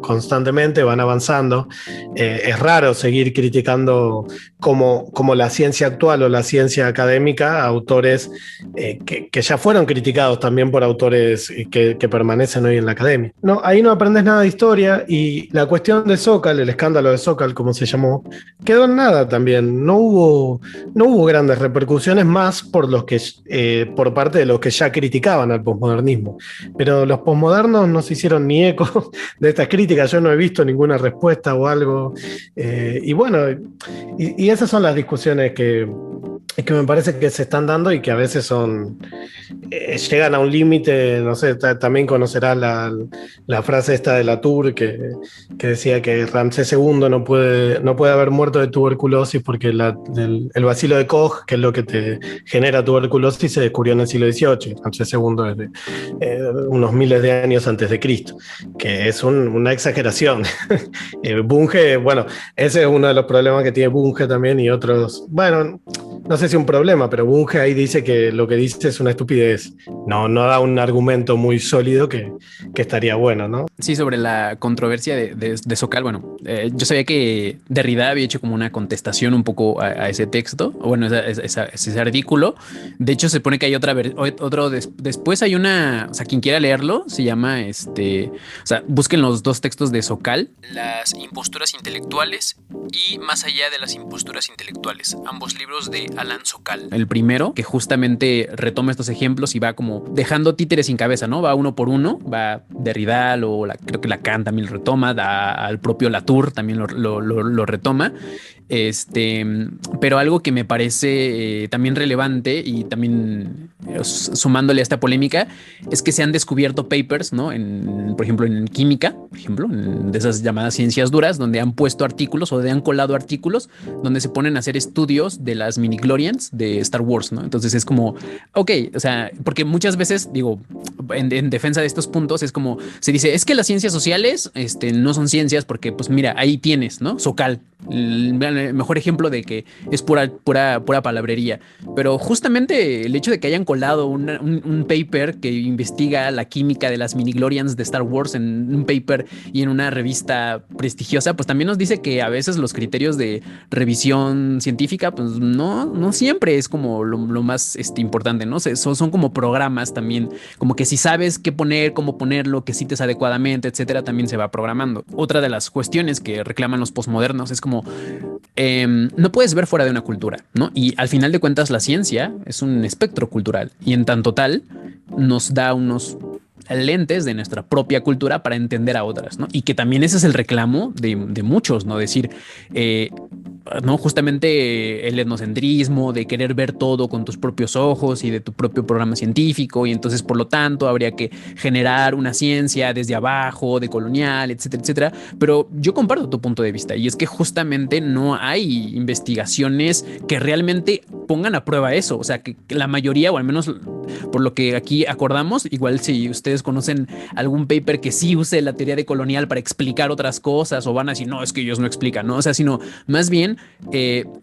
[SPEAKER 2] constantemente, van avanzando. Es raro seguir criticando como la ciencia actual o la ciencia académica a autores que ya fueron criticados también por autores que permanecen hoy en la academia. No, ahí no aprendes nada de historia y la cuestión de Sokal, el escándalo de Sokal, como se llamó, quedó en nada también. No hubo grandes repercusiones más por parte de los que ya criticaban al posmodernismo. Pero los posmodernos no se hicieron ni eco de estas críticas. Yo no he visto ninguna respuesta o algo. Y bueno, y esas son las discusiones que me parece que se están dando y que a veces llegan a un límite. No sé, también conocerás la frase esta de Latour que decía que Ramsés II no puede haber muerto de tuberculosis porque el bacilo de Koch, que es lo que te genera tuberculosis, se descubrió en el siglo XVIII. Ramsés II es de unos miles de años antes de Cristo, que es una exageración. Bunge, bueno, ese es uno de los problemas que tiene Bunge también y otros, bueno, no sé si un problema, pero Bunge ahí dice que lo que dice es una estupidez. No da un argumento muy sólido que estaría bueno, ¿no?
[SPEAKER 1] Sí, sobre la controversia de Sokal, bueno, yo sabía que Derrida había hecho como una contestación un poco a ese texto, o bueno, ese artículo. De hecho, se pone que hay después hay una, o sea, quien quiera leerlo, se llama, o sea, busquen los dos textos de Sokal, Las imposturas intelectuales y Más allá de las imposturas intelectuales, ambos libros de Alan Sokal. El primero, que justamente retoma estos ejemplos y va como dejando títeres sin cabeza, ¿no? Va uno por uno, va Derrida o creo que Lacan también lo retoma, al propio Latour también lo retoma. Pero algo que me parece también relevante y también sumándole a esta polémica es que se han descubierto papers, ¿no? Por ejemplo, en química, por ejemplo, de esas llamadas ciencias duras, donde han puesto artículos o han colado artículos donde se ponen a hacer estudios de las mini-glorians de Star Wars, ¿no? Entonces es como, ok, o sea, porque muchas veces, digo, en defensa de estos puntos es como, se dice, es que las ciencias sociales no son ciencias porque, pues mira, ahí tienes, ¿no? Sokal, el mejor ejemplo de que es pura palabrería. Pero justamente el hecho de que hayan colado un paper que investiga la química de las mini-glorians de Star Wars en un paper y en una revista prestigiosa, pues también nos dice que a veces los criterios de revisión científica, pues no siempre es como lo más importante, ¿no? Son como programas también, como que si sabes qué poner, cómo ponerlo, que cites adecuadamente, etcétera, también se va programando. Otra de las cuestiones que reclaman los posmodernos es como no puedes ver fuera de una cultura, ¿no? Y al final de cuentas la ciencia es un espectro cultural y en tanto tal nos da unos lentes de nuestra propia cultura para entender a otras, ¿no? Y que también ese es el reclamo de muchos, ¿no? Decir, no, justamente el etnocentrismo, de querer ver todo con tus propios ojos y de tu propio programa científico, y entonces por lo tanto habría que generar una ciencia desde abajo, de colonial, etcétera, etcétera. Pero yo comparto tu punto de vista y es que justamente no hay investigaciones que realmente pongan a prueba eso, o sea, que la mayoría, o al menos por lo que aquí acordamos, igual si ustedes conocen algún paper que sí use la teoría de colonial para explicar otras cosas, o van a decir, no, es que ellos no explican, ¿no? O sea, sino más bien,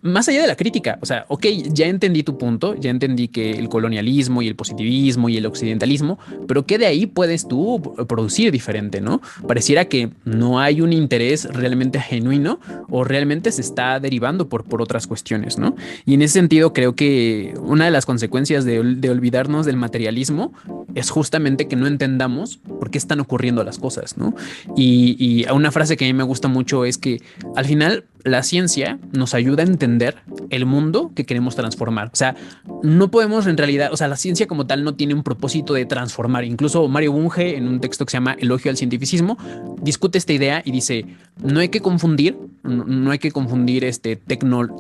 [SPEAKER 1] más allá de la crítica, o sea, ok, ya entendí tu punto, ya entendí que el colonialismo y el positivismo y el occidentalismo, pero ¿qué de ahí puedes tú producir diferente, ¿no? Pareciera que no hay un interés realmente genuino o realmente se está derivando por otras cuestiones, ¿no? Y en ese sentido creo que una de las consecuencias de olvidarnos del materialismo es justamente que no entendamos por qué están ocurriendo las cosas, ¿no? Y una frase que a mí me gusta mucho es que al final la ciencia nos ayuda a entender el mundo que queremos transformar. O sea, no podemos en realidad, o sea, la ciencia como tal no tiene un propósito de transformar. Incluso Mario Bunge, en un texto que se llama Elogio al Cientificismo, discute esta idea y dice, no hay que confundir,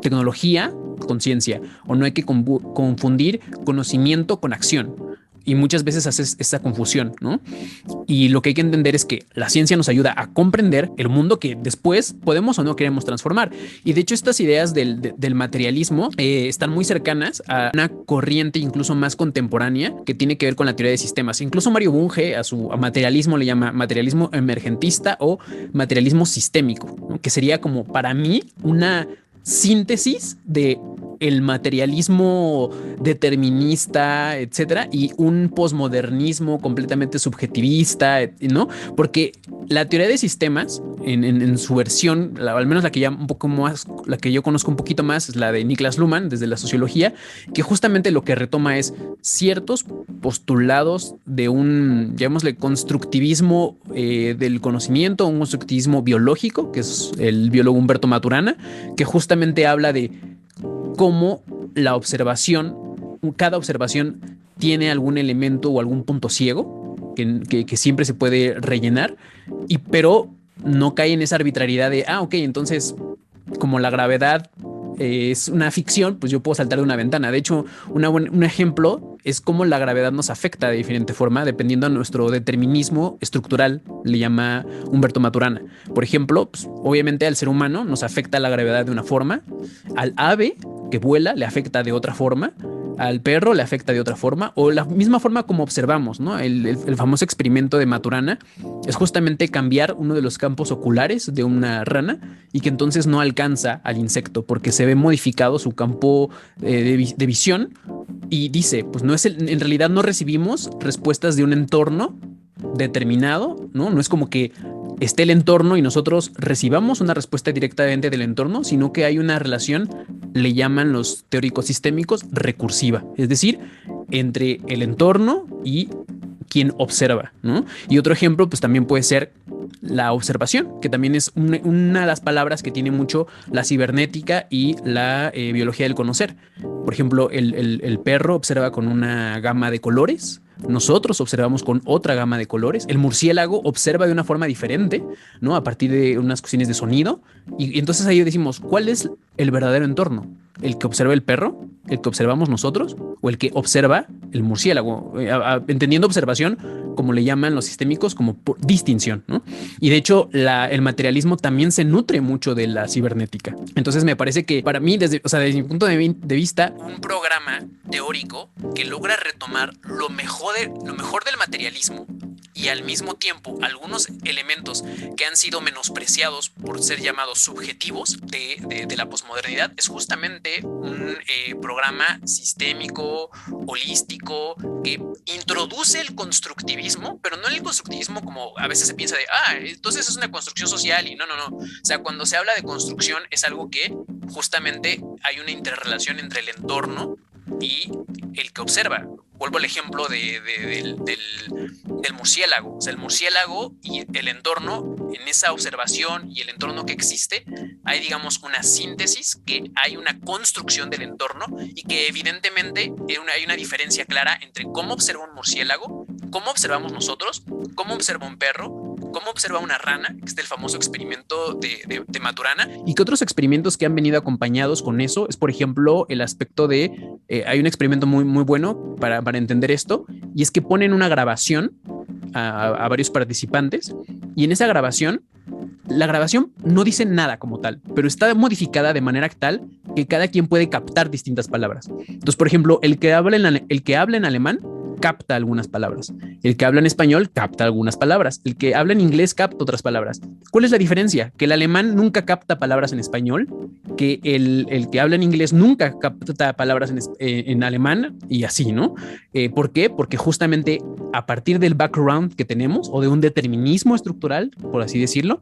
[SPEAKER 1] tecnología con ciencia, o no hay que confundir conocimiento con acción. Y muchas veces haces esa confusión, ¿no? Y lo que hay que entender es que la ciencia nos ayuda a comprender el mundo que después podemos o no queremos transformar. Y de hecho estas ideas del materialismo están muy cercanas a una corriente incluso más contemporánea que tiene que ver con la teoría de sistemas. Incluso Mario Bunge a materialismo le llama materialismo emergentista o materialismo sistémico, ¿no? Que sería como para mí una síntesis de el materialismo determinista, etcétera, y un posmodernismo completamente subjetivista, ¿no? Porque la teoría de sistemas, en su versión, al menos la que ya un poco más, la que yo conozco un poquito más, es la de Niklas Luhmann, desde la sociología, que justamente lo que retoma es ciertos postulados de un, llamémosle, constructivismo del conocimiento, un constructivismo biológico, que es el biólogo Humberto Maturana, que justamente habla de cómo la observación, cada observación tiene algún elemento o algún punto ciego que siempre se puede rellenar, pero no cae en esa arbitrariedad de, ok, entonces como la gravedad es una ficción, pues yo puedo saltar de una ventana. De hecho, un ejemplo es cómo la gravedad nos afecta de diferente forma dependiendo de nuestro determinismo estructural, le llama Humberto Maturana. Por ejemplo, pues, obviamente al ser humano nos afecta la gravedad de una forma, al ave que vuela le afecta de otra forma, al perro le afecta de otra forma, o la misma forma como observamos, ¿no? El famoso experimento de Maturana es justamente cambiar uno de los campos oculares de una rana y que entonces no alcanza al insecto porque se ve modificado su campo de visión, y dice, pues no es en realidad no recibimos respuestas de un entorno determinado, ¿no? No es como que esté el entorno y nosotros recibamos una respuesta directamente del entorno, sino que hay una relación, le llaman los teóricos sistémicos, recursiva, es decir, entre el entorno y quien observa, ¿no? Y otro ejemplo, pues también puede ser la observación, que también es una de las palabras que tiene mucho la cibernética y la biología del conocer. Por ejemplo, el perro observa con una gama de colores. Nosotros observamos con otra gama de colores. El murciélago observa de una forma diferente, ¿no? A partir de unas cuestiones de sonido. Y entonces ahí decimos, ¿cuál es el verdadero entorno? ¿El que observa el perro? ¿El que observamos nosotros? ¿O el que observa el murciélago? Entendiendo observación, como le llaman los sistémicos, como distinción, ¿no? Y de hecho, el materialismo también se nutre mucho de la cibernética. Entonces me parece que para mí, desde mi punto de vista, un programa teórico que logra retomar lo mejor del materialismo y al mismo tiempo algunos elementos que han sido menospreciados por ser llamados subjetivos de la posmodernidad es justamente un programa sistémico, holístico, que introduce el constructivismo, pero no el constructivismo como a veces se piensa de, entonces es una construcción social y no. O sea, cuando se habla de construcción es algo que justamente hay una interrelación entre el entorno y el que observa. Vuelvo al ejemplo del murciélago. O sea, el murciélago y el entorno, en esa observación y el entorno que existe, hay, digamos, una síntesis, que hay una construcción del entorno y que evidentemente hay una diferencia clara entre cómo observa un murciélago, cómo observamos nosotros, cómo observa un perro, cómo observa una rana, que es el famoso experimento de Maturana, y que otros experimentos que han venido acompañados con eso es, por ejemplo, el aspecto de, hay un experimento muy, muy bueno para entender esto, y es que ponen una grabación a varios participantes, y en esa grabación, la grabación no dice nada como tal, pero está modificada de manera tal que cada quien puede captar distintas palabras. Entonces, por ejemplo, el que habla en alemán capta algunas palabras. El que habla en español capta algunas palabras. El que habla en inglés capta otras palabras. ¿Cuál es la diferencia? Que el alemán nunca capta palabras en español, que el que habla en inglés nunca capta palabras en alemán y así, ¿no? ¿Por qué? Porque justamente a partir del background que tenemos o de un determinismo estructural, por así decirlo,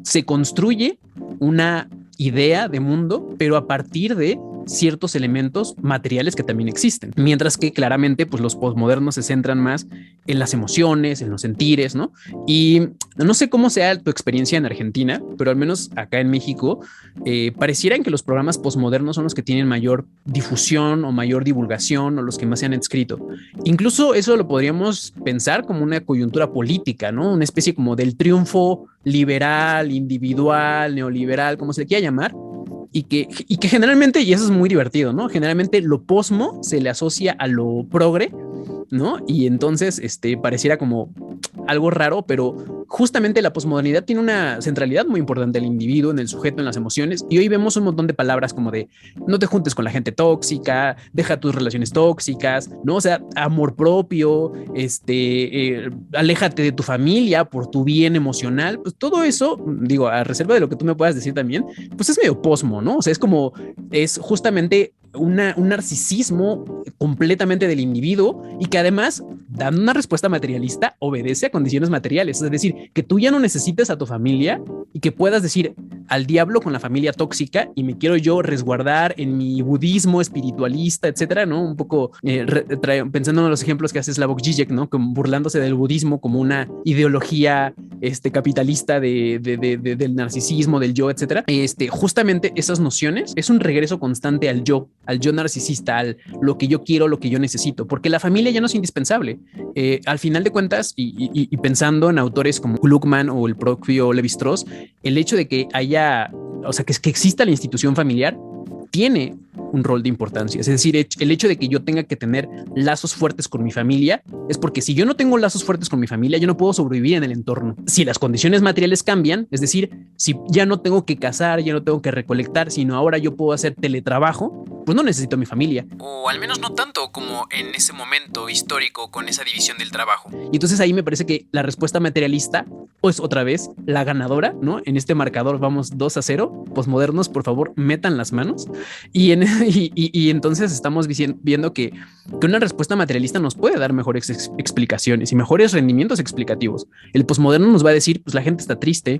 [SPEAKER 1] se construye una idea de mundo, pero a partir de ciertos elementos materiales que también existen. Mientras que claramente pues los postmodernos se centran más en las emociones, en los sentires, ¿no? Y no sé cómo sea tu experiencia en Argentina, pero al menos acá en México parecieran que los programas postmodernos son los que tienen mayor difusión o mayor divulgación o los que más se han escrito. Incluso eso lo podríamos pensar como una coyuntura política, ¿no? Una especie como del triunfo liberal, individual, neoliberal, como se le quiera llamar, y que generalmente, y eso es muy divertido, ¿no? Generalmente lo posmo se le asocia a lo progre, ¿no? Y entonces pareciera como algo raro, pero justamente la posmodernidad tiene una centralidad muy importante en el individuo, en el sujeto, en las emociones, y hoy vemos un montón de palabras como de no te juntes con la gente tóxica, deja tus relaciones tóxicas, ¿no? O sea, amor propio, aléjate de tu familia por tu bien emocional, pues todo eso, digo, a reserva de lo que tú me puedas decir también, pues es medio posmo, ¿no? O sea, es justamente un narcisismo completamente del individuo y que además, dando una respuesta materialista, obedece a condiciones materiales. Es decir, que tú ya no necesites a tu familia y que puedas decir al diablo con la familia tóxica y me quiero yo resguardar en mi budismo espiritualista, etcétera, ¿no? Un poco pensando en los ejemplos que hace Slavoj Žižek, ¿no? Como burlándose del budismo como una ideología capitalista del narcisismo, del yo, etcétera. Justamente esas nociones es un regreso constante al yo narcisista, al lo que yo quiero, lo que yo necesito, porque la familia ya no es indispensable. Al final de cuentas, y pensando en autores como Gluckman o el propio Levi-Strauss, el hecho de que haya, o sea, que exista la institución familiar tiene un rol de importancia. Es decir, el hecho de que yo tenga que tener lazos fuertes con mi familia es porque si yo no tengo lazos fuertes con mi familia, yo no puedo sobrevivir en el entorno. Si las condiciones materiales cambian, es decir, si ya no tengo que cazar, ya no tengo que recolectar, sino ahora yo puedo hacer teletrabajo, pues no necesito a mi familia. O al menos no tanto como en ese momento histórico con esa división del trabajo. Y entonces ahí me parece que la respuesta materialista pues otra vez la ganadora, ¿no? En este marcador vamos 2-0. Postmodernos, por favor, metan las manos. Y entonces estamos viendo que una respuesta materialista nos puede dar mejores explicaciones y mejores rendimientos explicativos. El postmoderno nos va a decir, pues la gente está triste,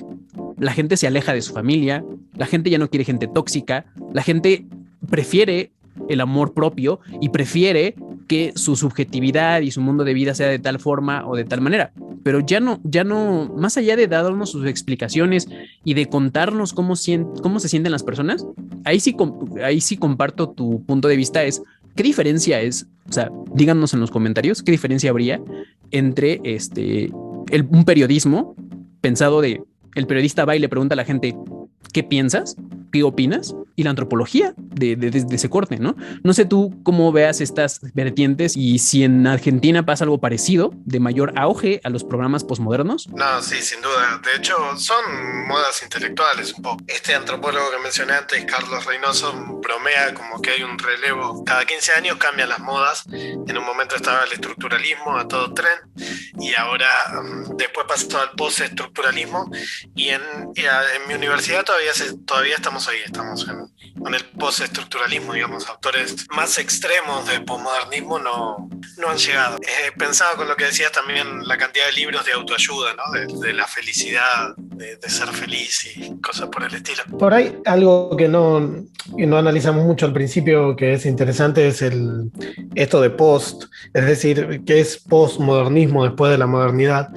[SPEAKER 1] la gente se aleja de su familia, la gente ya no quiere gente tóxica, la gente prefiere el amor propio y prefiere que su subjetividad y su mundo de vida sea de tal forma o de tal manera. Pero ya no, más allá de darnos sus explicaciones y de contarnos cómo se sienten las personas, ahí sí comparto tu punto de vista. ¿Qué diferencia es? O sea, díganos en los comentarios qué diferencia habría entre un periodismo pensado de el periodista va y le pregunta a la gente ¿qué piensas? ¿Qué opinas? Y la antropología de ese corte, ¿no? No sé tú cómo veas estas vertientes y si en Argentina pasa algo parecido, de mayor auge a los programas posmodernos.
[SPEAKER 2] No, sí, sin duda. De hecho, son modas intelectuales un poco. Este antropólogo que mencioné antes, Carlos Reynoso, bromea como que hay un relevo. Cada 15 años cambian las modas. En un momento estaba el estructuralismo a todo tren y ahora después pasó al postestructuralismo y en mi universidad todavía estamos ahí, estamos en el postestructuralismo, digamos. Autores más extremos del posmodernismo no han llegado. Pensaba con lo que decías también la cantidad de libros de autoayuda, ¿no? De la felicidad, de ser feliz y cosas por el estilo. Por ahí algo que no analizamos mucho al principio, que es interesante, es esto de post, es decir, que es postmodernismo después de la modernidad.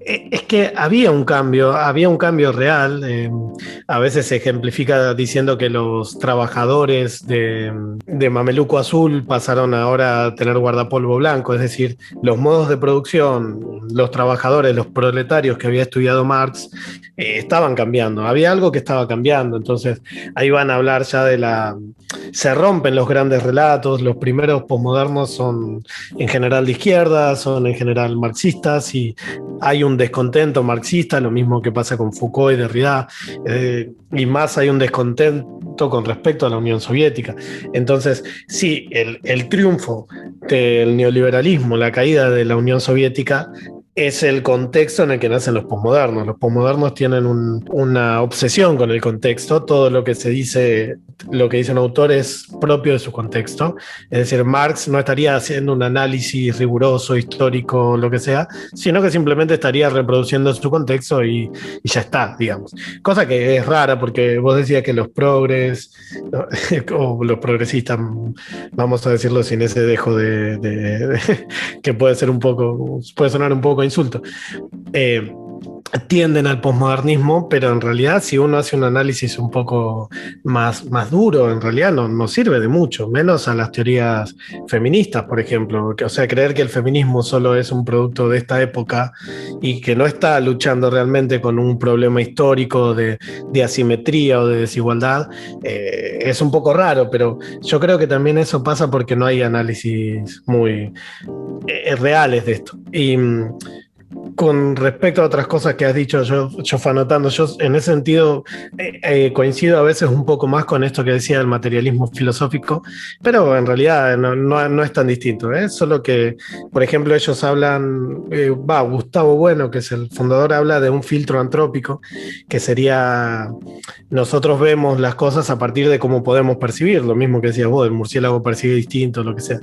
[SPEAKER 2] Es que había un cambio real. A veces se ejemplifica diciendo que los trabajadores de Mameluco Azul pasaron ahora a tener guardapolvo blanco, es decir, los modos de producción, los trabajadores, los proletarios que había estudiado Marx, estaban cambiando, había algo que estaba cambiando. Entonces ahí van a hablar ya se rompen los grandes relatos. Los primeros posmodernos son en general de izquierda, son en general marxistas y hay un descontento marxista, lo mismo que pasa con Foucault y Derrida, y más hay un descontento con respecto a la Unión Soviética. Entonces, sí, el triunfo del neoliberalismo, la caída de la Unión Soviética, es el contexto en el que nacen los posmodernos. Los posmodernos tienen una obsesión con el contexto. Todo lo que se dice, lo que dice un autor es propio de su contexto. Es decir, Marx no estaría haciendo un análisis riguroso, histórico, lo que sea, sino que simplemente estaría reproduciendo su contexto y ya está, digamos. Cosa que es rara porque vos decías que los progres, o los progresistas, vamos a decirlo sin ese dejo que puede sonar un poco insulto, tienden al posmodernismo, pero en realidad si uno hace un análisis un poco más duro, en realidad no sirve de mucho, menos a las teorías feministas, por ejemplo. O sea, creer que el feminismo solo es un producto de esta época y que no está luchando realmente con un problema histórico de asimetría o de desigualdad, es un poco raro, pero yo creo que también eso pasa porque no hay análisis muy reales de esto. Y con respecto a otras cosas que has dicho, yo fui anotando, yo en ese sentido coincido a veces un poco más con esto que decía del materialismo filosófico, pero en realidad no es tan distinto, ¿eh? Solo que, por ejemplo, ellos hablan, Gustavo Bueno, que es el fundador, habla de un filtro antrópico, que sería, nosotros vemos las cosas a partir de cómo podemos percibir, lo mismo que decías vos, el murciélago percibe distinto, lo que sea,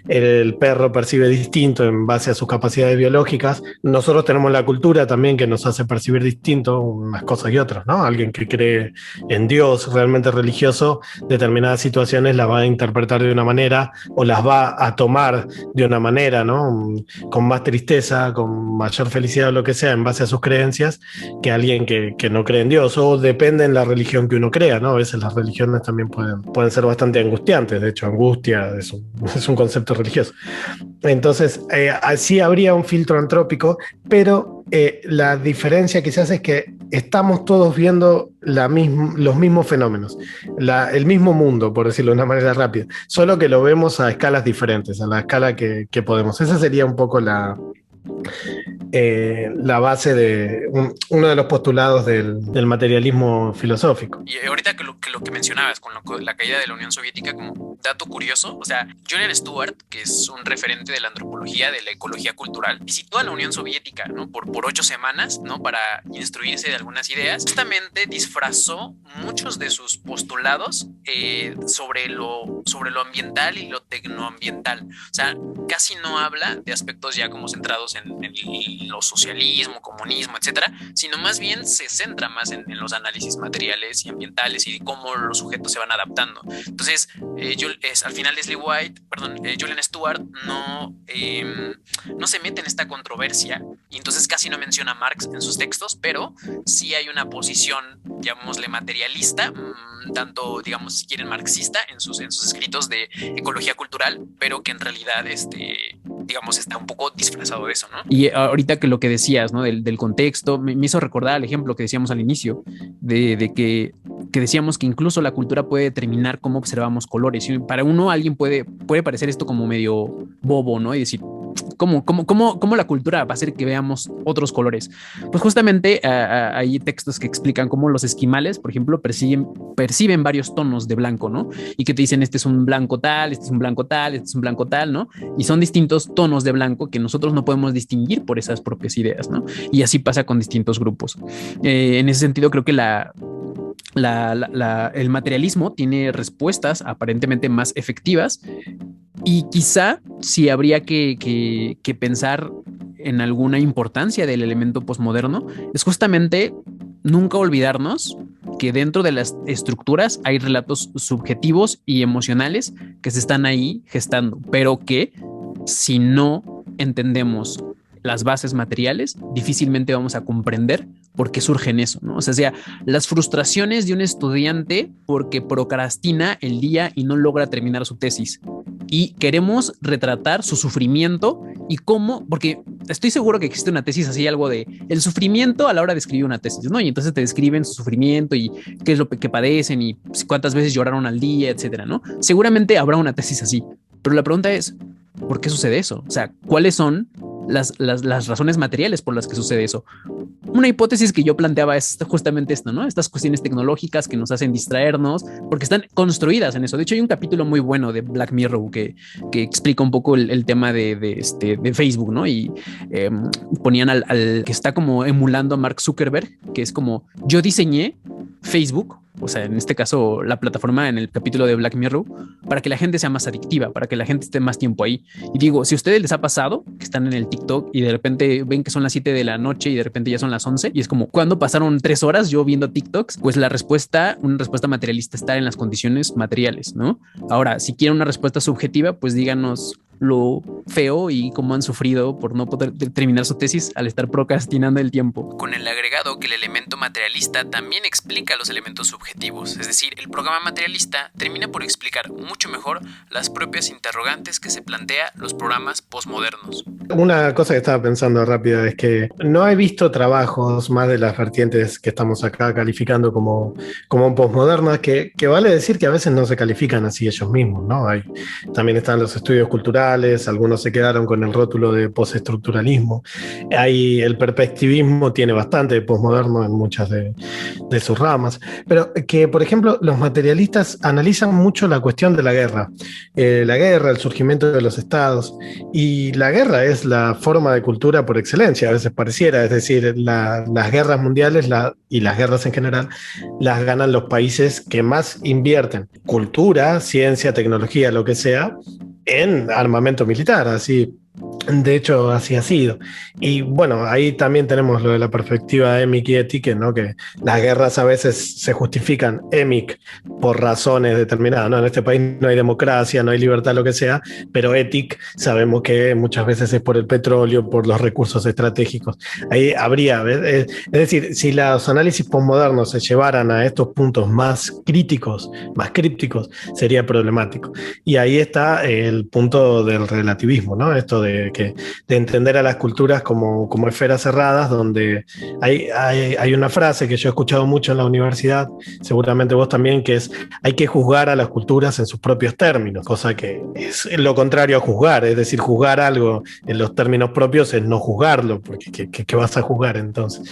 [SPEAKER 2] el perro percibe distinto en base a sus capacidades biológicas. Nosotros tenemos la cultura también que nos hace percibir distinto unas cosas y otras, ¿no? Alguien que cree en Dios realmente religioso, determinadas situaciones las va a interpretar de una manera o las va a tomar de una manera, ¿no? Con más tristeza, con mayor felicidad o lo que sea, en base a sus creencias, que alguien que no cree en Dios, o depende en la religión que uno crea, ¿no? A veces las religiones también pueden ser bastante angustiantes. De hecho, angustia es un concepto religioso. Entonces, así habría un filtro antrópico, pero la diferencia quizás es que estamos todos viendo los mismos fenómenos, el mismo mundo, por decirlo de una manera rápida, solo que lo vemos a escalas diferentes, a la escala que podemos. Esa sería un poco la base de uno de los postulados del materialismo filosófico.
[SPEAKER 1] Y ahorita que lo que mencionabas con la caída de la Unión Soviética, como dato curioso, o sea, Julian Stewart, que es un referente de la antropología, de la ecología cultural, visitó a la Unión Soviética, ¿no? Por 8 semanas, ¿no? Para instruirse de algunas ideas. Justamente disfrazó muchos de sus postulados sobre lo ambiental y lo tecnoambiental. O sea, casi no habla de aspectos ya como centrados en los socialismo, comunismo, etcétera, sino más bien se centra más en los análisis materiales y ambientales y cómo los sujetos se van adaptando. Entonces, al final Julian Stewart no se mete en esta controversia y entonces casi no menciona a Marx en sus textos, pero sí hay una posición, llamémosle materialista, tanto, digamos, si quieren, marxista en sus escritos de ecología cultural, pero que en realidad digamos, está un poco disfrazado de eso, ¿no? Y ahorita que lo que decías, ¿no? Del contexto, me hizo recordar el ejemplo que decíamos al inicio, de que decíamos que incluso la cultura puede determinar cómo observamos colores. Y para uno, alguien puede parecer esto como medio bobo, ¿no? Y decir, ¿cómo la cultura va a hacer que veamos otros colores? Pues justamente hay textos que explican cómo los esquimales, por ejemplo, perciben varios tonos de blanco, ¿no? Y que te dicen, este es un blanco tal, este es un blanco tal, este es un blanco tal, ¿no? Y son distintos tonos de blanco que nosotros no podemos distinguir por esas propias ideas, ¿no? Y así pasa con distintos grupos. En ese sentido, creo que el materialismo tiene respuestas aparentemente más efectivas y quizá si habría que pensar en alguna importancia del elemento posmoderno es justamente nunca olvidarnos que dentro de las estructuras hay relatos subjetivos y emocionales que se están ahí gestando, pero que si no entendemos las bases materiales, difícilmente vamos a comprender por qué surgen eso, ¿no? O sea, las frustraciones de un estudiante porque procrastina el día y no logra terminar su tesis. Y queremos retratar su sufrimiento y cómo, porque estoy seguro que existe una tesis así, algo de el sufrimiento a la hora de escribir una tesis, ¿no? Y entonces te describen su sufrimiento y qué es lo que padecen y cuántas veces lloraron al día, etcétera, ¿no? Seguramente habrá una tesis así, pero la pregunta es, ¿por qué sucede eso? O sea, ¿cuáles son las razones materiales por las que sucede eso? Una hipótesis que yo planteaba es justamente esto, ¿no? Estas cuestiones tecnológicas que nos hacen distraernos porque están construidas en eso. De hecho, hay un capítulo muy bueno de Black Mirror que explica un poco el tema de Facebook, ¿no? Y ponían al que está como emulando a Mark Zuckerberg, que es como, yo diseñé Facebook, o sea, en este caso la plataforma en el capítulo de Black Mirror, para que la gente sea más adictiva, para que la gente esté más tiempo ahí. Y digo, si a ustedes les ha pasado que están en el TikTok y de repente ven que son las 7 de la noche y de repente ya son las 11 y es como, ¿cuándo pasaron 3 horas yo viendo TikToks? Pues una respuesta materialista está en las condiciones materiales, ¿no? Ahora, si quieren una respuesta subjetiva, pues díganos lo feo y cómo han sufrido por no poder terminar su tesis al estar procrastinando el tiempo. Con el agregado que el elemento materialista también explica los elementos subjetivos, es decir, el programa materialista termina por explicar mucho mejor las propias interrogantes que se plantea los programas postmodernos.
[SPEAKER 2] Una cosa que estaba pensando rápida es que no he visto trabajos más de las vertientes que estamos acá calificando como postmodernas, que vale decir que a veces no se califican así ellos mismos, ¿no? También están los estudios culturales, algunos se quedaron con el rótulo de postestructuralismo. El perspectivismo tiene bastante de postmoderno en muchas de sus ramas, pero que, por ejemplo, los materialistas analizan mucho la cuestión de la guerra, el surgimiento de los estados, y la guerra es la forma de cultura por excelencia, a veces pareciera, es decir, las guerras mundiales y las guerras en general las ganan los países que más invierten cultura, ciencia, tecnología, lo que sea, en armamento militar, así. De hecho, así ha sido. Y bueno, ahí también tenemos lo de la perspectiva EMIC y ETIC, ¿no? Que las guerras a veces se justifican EMIC por razones determinadas, ¿no? En este país no hay democracia, no hay libertad, lo que sea, pero ETIC sabemos que muchas veces es por el petróleo, por los recursos estratégicos. Ahí habría, es decir, si los análisis postmodernos se llevaran a estos puntos más críticos, más crípticos, sería problemático. Y ahí está el punto del relativismo, ¿no? Esto de entender a las culturas como esferas cerradas, donde hay una frase que yo he escuchado mucho en la universidad, seguramente vos también, que es: hay que juzgar a las culturas en sus propios términos, cosa que es lo contrario a juzgar, es decir, juzgar algo en los términos propios es no juzgarlo, porque ¿qué vas a juzgar entonces?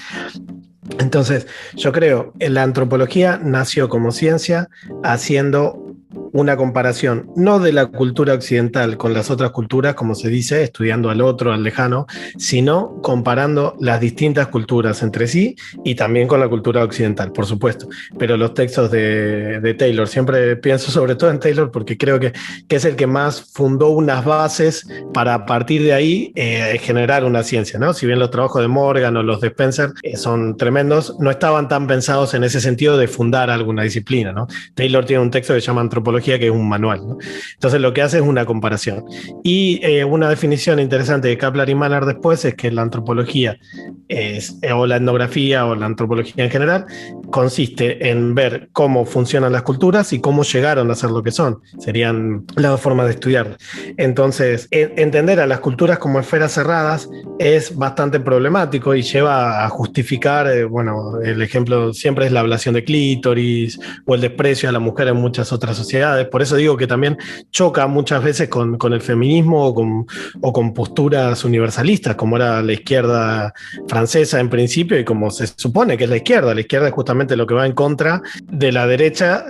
[SPEAKER 2] Entonces, yo creo que la antropología nació como ciencia haciendo una comparación, no de la cultura occidental con las otras culturas, como se dice, estudiando al otro, al lejano, sino comparando las distintas culturas entre sí y también con la cultura occidental, por supuesto. Pero los textos de Taylor, siempre pienso sobre todo en Taylor porque creo que es el que más fundó unas bases para a partir de ahí generar una ciencia, ¿no? Si bien los trabajos de Morgan o los de Spencer son tremendos, no estaban tan pensados en ese sentido de fundar alguna disciplina, ¿no? Taylor tiene un texto que se llama Antropología, que es un manual, ¿no? Entonces lo que hace es una comparación. Y una definición interesante de Kaplan y Manner después es que la antropología o la etnografía o la antropología en general consiste en ver cómo funcionan las culturas y cómo llegaron a ser lo que son. Serían las dos formas de estudiar. Entonces, entender a las culturas como esferas cerradas es bastante problemático y lleva a justificar, bueno, el ejemplo siempre es la ablación de clítoris o el desprecio a la mujer en muchas otras sociedades. Por eso digo que también choca muchas veces con el feminismo o con posturas universalistas, como era la izquierda francesa en principio y como se supone que es la izquierda. La izquierda es justamente lo que va en contra de la derecha,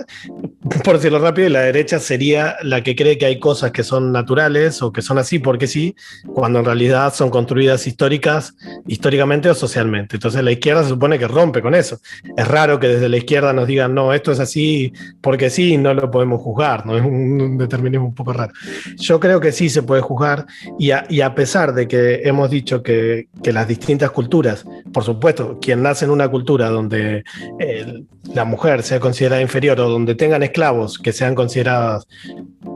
[SPEAKER 2] por decirlo rápido, y la derecha sería la que cree que hay cosas que son naturales o que son así porque sí, cuando en realidad son construidas históricamente o socialmente. Entonces la izquierda se supone que rompe con eso. Es raro que desde la izquierda nos digan, no, esto es así porque sí, no lo podemos juzgar, ¿no? Es un determinismo un poco raro. Yo creo que sí se puede juzgar y a pesar de que hemos dicho que las distintas culturas, por supuesto, quien nace en una cultura donde la mujer sea considerada inferior o donde tengan esclavos que sean consideradas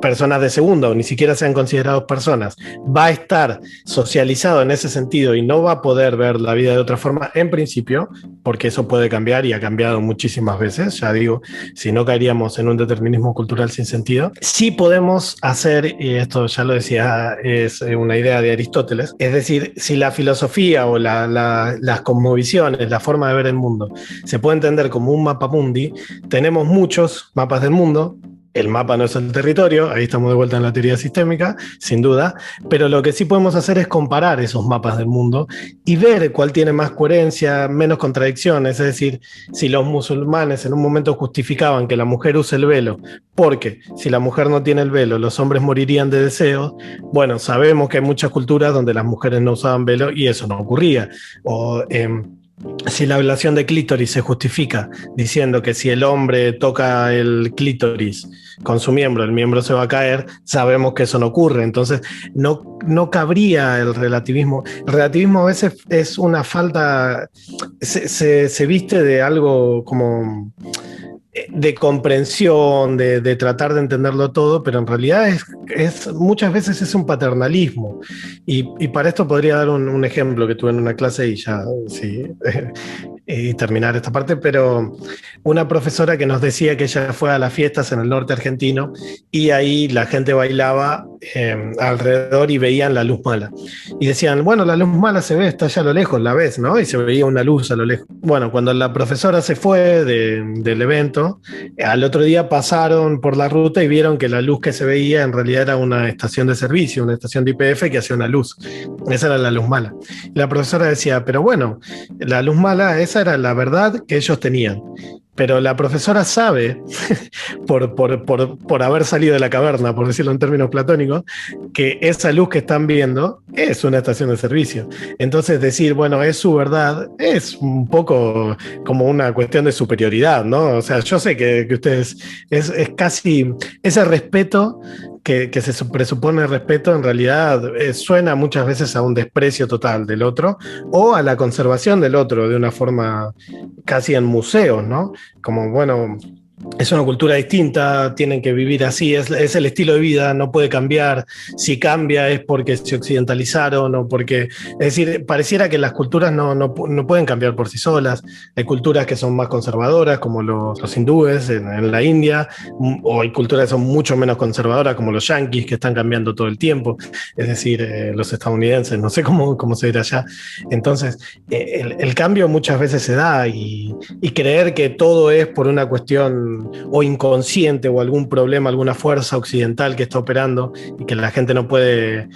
[SPEAKER 2] personas de segunda o ni siquiera sean considerados personas, va a estar socializado en ese sentido y no va a poder ver la vida de otra forma en principio, porque eso puede cambiar y ha cambiado muchísimas veces, ya digo, si no caeríamos en un determinismo cultural sin sentido. Sí podemos hacer, y esto ya lo decía, es una idea de Aristóteles, es decir, si la filosofía o las cosmovisiones, la forma de ver el mundo, se puede entender como un mapa mundi, tenemos muchos mapas del mundo. El mapa no es el territorio, ahí estamos de vuelta en la teoría sistémica, sin duda, pero lo que sí podemos hacer es comparar esos mapas del mundo y ver cuál tiene más coherencia, menos contradicciones, es decir, si los musulmanes en un momento justificaban que la mujer use el velo, porque si la mujer no tiene el velo, los hombres morirían de deseo, bueno, sabemos que hay muchas culturas donde las mujeres no usaban velo y eso no ocurría. O si la ablación de clítoris se justifica diciendo que si el hombre toca el clítoris con su miembro, el miembro se va a caer, sabemos que eso no ocurre. Entonces no cabría el relativismo. El relativismo a veces es una falta, se viste de algo como de comprensión, de tratar de entenderlo todo, pero en realidad muchas veces es un paternalismo. Y para esto podría dar un ejemplo que tuve en una clase y ya, sí, y terminar esta parte, pero una profesora que nos decía que ella fue a las fiestas en el norte argentino y ahí la gente bailaba alrededor y veían la luz mala. Y decían, bueno, la luz mala se ve, está allá a lo lejos, la ves, ¿no? Y se veía una luz a lo lejos. Bueno, cuando la profesora se fue del evento, al otro día pasaron por la ruta y vieron que la luz que se veía en realidad era una estación de servicio, una estación de YPF que hacía una luz. Esa era la luz mala. La profesora decía, pero bueno, la luz mala, esa era la verdad que ellos tenían. Pero la profesora sabe, por haber salido de la caverna, por decirlo en términos platónicos, que esa luz que están viendo es una estación de servicio. Entonces decir, bueno, es su verdad, es un poco como una cuestión de superioridad, ¿no? O sea, yo sé que ustedes, es casi ese respeto que se presupone respeto, en realidad suena muchas veces a un desprecio total del otro o a la conservación del otro de una forma casi en museos, ¿no? Como, bueno, es una cultura distinta, tienen que vivir así, es el estilo de vida, no puede cambiar. Si cambia es porque se occidentalizaron o porque... Es decir, pareciera que las culturas no pueden cambiar por sí solas. Hay culturas que son más conservadoras, como los hindúes en la India, o hay culturas que son mucho menos conservadoras, como los yanquis, que están cambiando todo el tiempo. Es decir, los estadounidenses, no sé cómo se dirá allá. Entonces, el cambio muchas veces se da y creer que todo es por una cuestión o inconsciente o algún problema, alguna fuerza occidental que está operando y que la gente no puede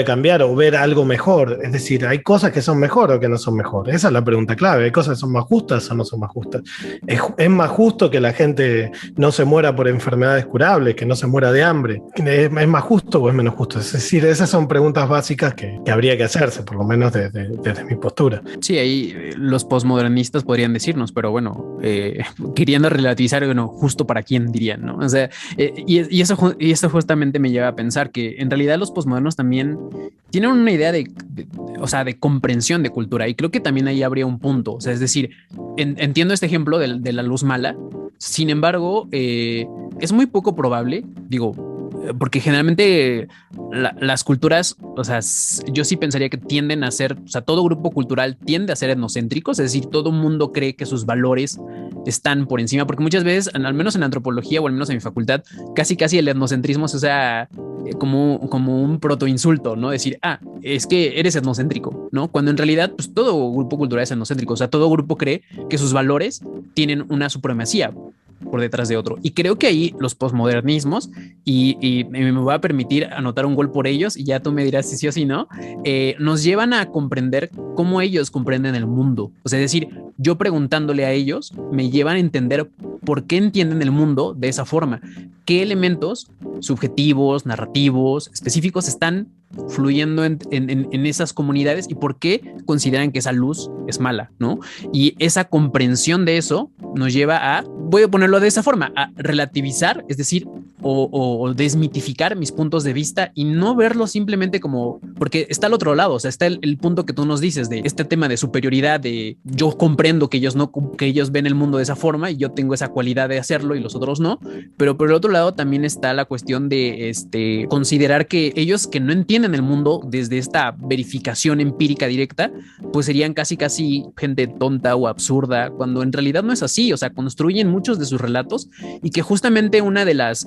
[SPEAKER 2] cambiar o ver algo mejor. Es decir, ¿hay cosas que son mejor o que no son mejor? Esa es la pregunta clave. ¿Hay cosas que son más justas o no son más justas? ¿Es más justo que la gente no se muera por enfermedades curables, que no se muera de hambre? ¿Es más justo o es menos justo? Es decir, esas son preguntas básicas que habría que hacerse, por lo menos desde mi postura.
[SPEAKER 1] Sí, ahí los posmodernistas podrían decirnos, pero bueno, queriendo relativizar, bueno, justo para quién dirían, ¿no? O sea, y eso justamente me lleva a pensar que en realidad los posmodernos también tienen una idea o sea, de comprensión de cultura, y creo que también ahí habría un punto. O sea, es decir, entiendo este ejemplo de la luz mala. Sin embargo, es muy poco probable, digo, porque generalmente las culturas, o sea, yo sí pensaría que tienden a ser, o sea, todo grupo cultural tiende a ser etnocéntricos, es decir, todo mundo cree que sus valores están por encima, porque muchas veces, al menos en antropología o al menos en mi facultad, casi el etnocentrismo es, o sea, como un protoinsulto, ¿no? Decir, es que eres etnocéntrico, ¿no? Cuando en realidad, pues todo grupo cultural es etnocéntrico, o sea, todo grupo cree que sus valores tienen una supremacía por detrás de otro. Y creo que ahí los posmodernismos, y me voy a permitir anotar un gol por ellos, y ya tú me dirás si sí o si no, nos llevan a comprender cómo ellos comprenden el mundo. O sea, es decir, yo preguntándole a ellos, me llevan a entender por qué entienden el mundo de esa forma, qué elementos subjetivos, narrativos, específicos están fluyendo en esas comunidades y por qué consideran que esa luz es mala, ¿no? Y esa comprensión de eso nos lleva a, voy a ponerlo de esa forma, a relativizar, es decir, o desmitificar mis puntos de vista y no verlo simplemente como, porque está al otro lado, o sea, está el punto que tú nos dices de este tema de superioridad, de yo comprendo que ellos ven el mundo de esa forma y yo tengo esa cualidad de hacerlo y los otros no, pero por el otro lado también está la cuestión de considerar que ellos que no entienden el mundo desde esta verificación empírica directa, pues serían casi gente tonta o absurda, cuando en realidad no es así. O sea, construyen muchos de sus relatos, y que justamente una de las